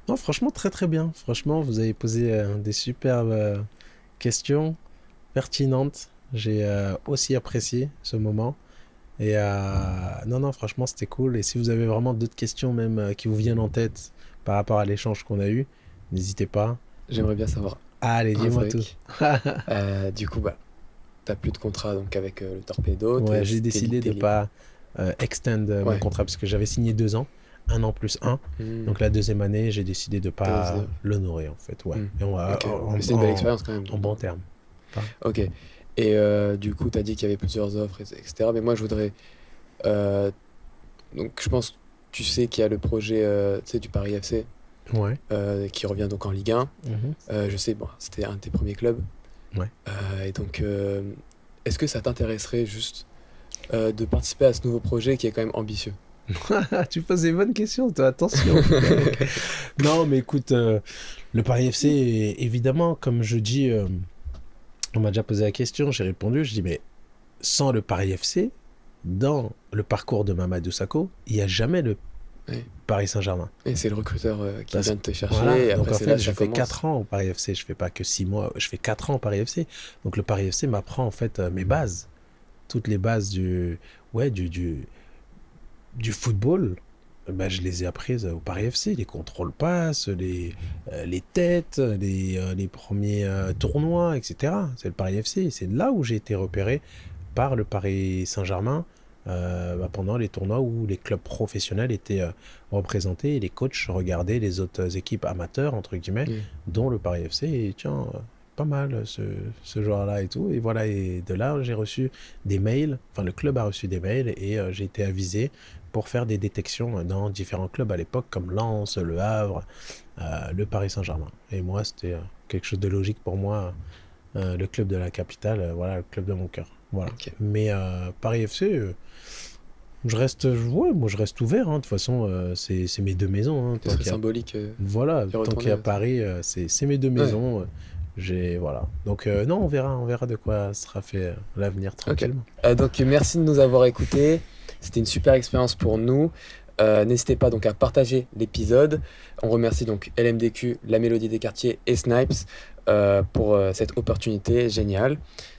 Non, franchement, très très bien. Franchement, vous avez posé des superbes questions pertinentes. J'ai aussi apprécié ce moment. Et non, franchement, c'était cool. Et si vous avez vraiment d'autres questions même qui vous viennent en tête par rapport à l'échange qu'on a eu, n'hésitez pas. J'aimerais bien savoir. Allez, dis-moi tout. Du coup, bah, t'as plus de contrat donc avec le Torpedo. Ouais, j'ai décidé de ne pas extend mon contrat parce que j'avais signé 2 ans. 1 an plus 1. Donc la deuxième année, j'ai décidé de ne pas l'honorer en fait. Ouais. Et Mais c'est une belle expérience quand même. En bon terme. Ok. Et du coup, tu as dit qu'il y avait plusieurs offres, etc. Mais moi, je voudrais... donc je pense que tu sais qu'il y a le projet du Paris FC qui revient donc en Ligue 1. Je sais, bon, c'était un de tes premiers clubs. Ouais. Et donc, est-ce que ça t'intéresserait juste de participer à ce nouveau projet qui est quand même ambitieux? Tu poses des bonnes questions, toi, attention. Non, mais écoute, le Paris FC, évidemment, comme je dis, on m'a déjà posé la question, j'ai répondu, je dis, mais sans le Paris FC, dans le parcours de Mamadou Sakho, il n'y a jamais le Paris Saint-Germain. Et c'est le recruteur qui vient de te chercher. Voilà. Et donc après, en fait, là, je fais 4 ans au Paris FC, je ne fais pas que 6 mois, je fais 4 ans au Paris FC. Donc le Paris FC m'apprend en fait mes bases, toutes les bases du football, ben, je les ai apprises au Paris FC, les contrôles passes, les têtes, les premiers tournois, etc. C'est le Paris FC, c'est là où j'ai été repéré par le Paris Saint-Germain pendant les tournois où les clubs professionnels étaient représentés et les coachs regardaient les autres équipes amateurs, entre guillemets, dont le Paris FC. Et tiens, pas mal ce joueur-là et tout. Et voilà, et de là, j'ai reçu des mails, enfin le club a reçu des mails et j'ai été avisé pour faire des détections dans différents clubs à l'époque, comme Lens, Le Havre, le Paris Saint-Germain. Et moi, c'était quelque chose de logique pour moi, le club de la capitale, voilà, le club de mon cœur. Voilà. Ok. Mais Paris FC, je reste ouvert. De toute façon, c'est mes deux maisons. Ce serait symbolique. Voilà, de tant retourner, qu'il y a Paris, c'est mes deux maisons. Voilà. Donc non, on verra de quoi sera fait l'avenir tranquillement. Donc merci de nous avoir écoutés. C'était une super expérience pour nous. N'hésitez pas donc à partager l'épisode. On remercie donc LMDQ, La Mélodie des Quartiers et Snipes pour cette opportunité géniale.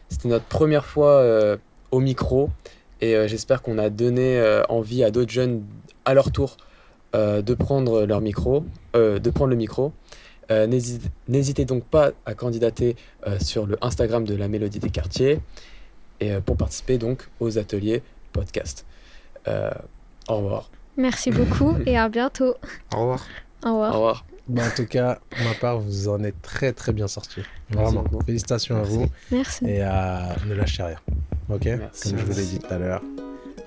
C'était notre première fois au micro et j'espère qu'on a donné envie à d'autres jeunes à leur tour de prendre le micro. N'hésitez donc pas à candidater sur le Instagram de La Mélodie des Quartiers et pour participer donc aux ateliers podcast. Au revoir. Merci beaucoup et à bientôt. Au revoir. Au revoir. Au revoir. En tout cas, pour ma part, vous en êtes très très bien sortis. Merci Vraiment. beaucoup. Félicitations Merci. à vous Merci. et ne lâchez rien. Ok. Merci. Comme je vous l'ai Merci. dit tout à l'heure,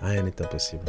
rien n'est impossible.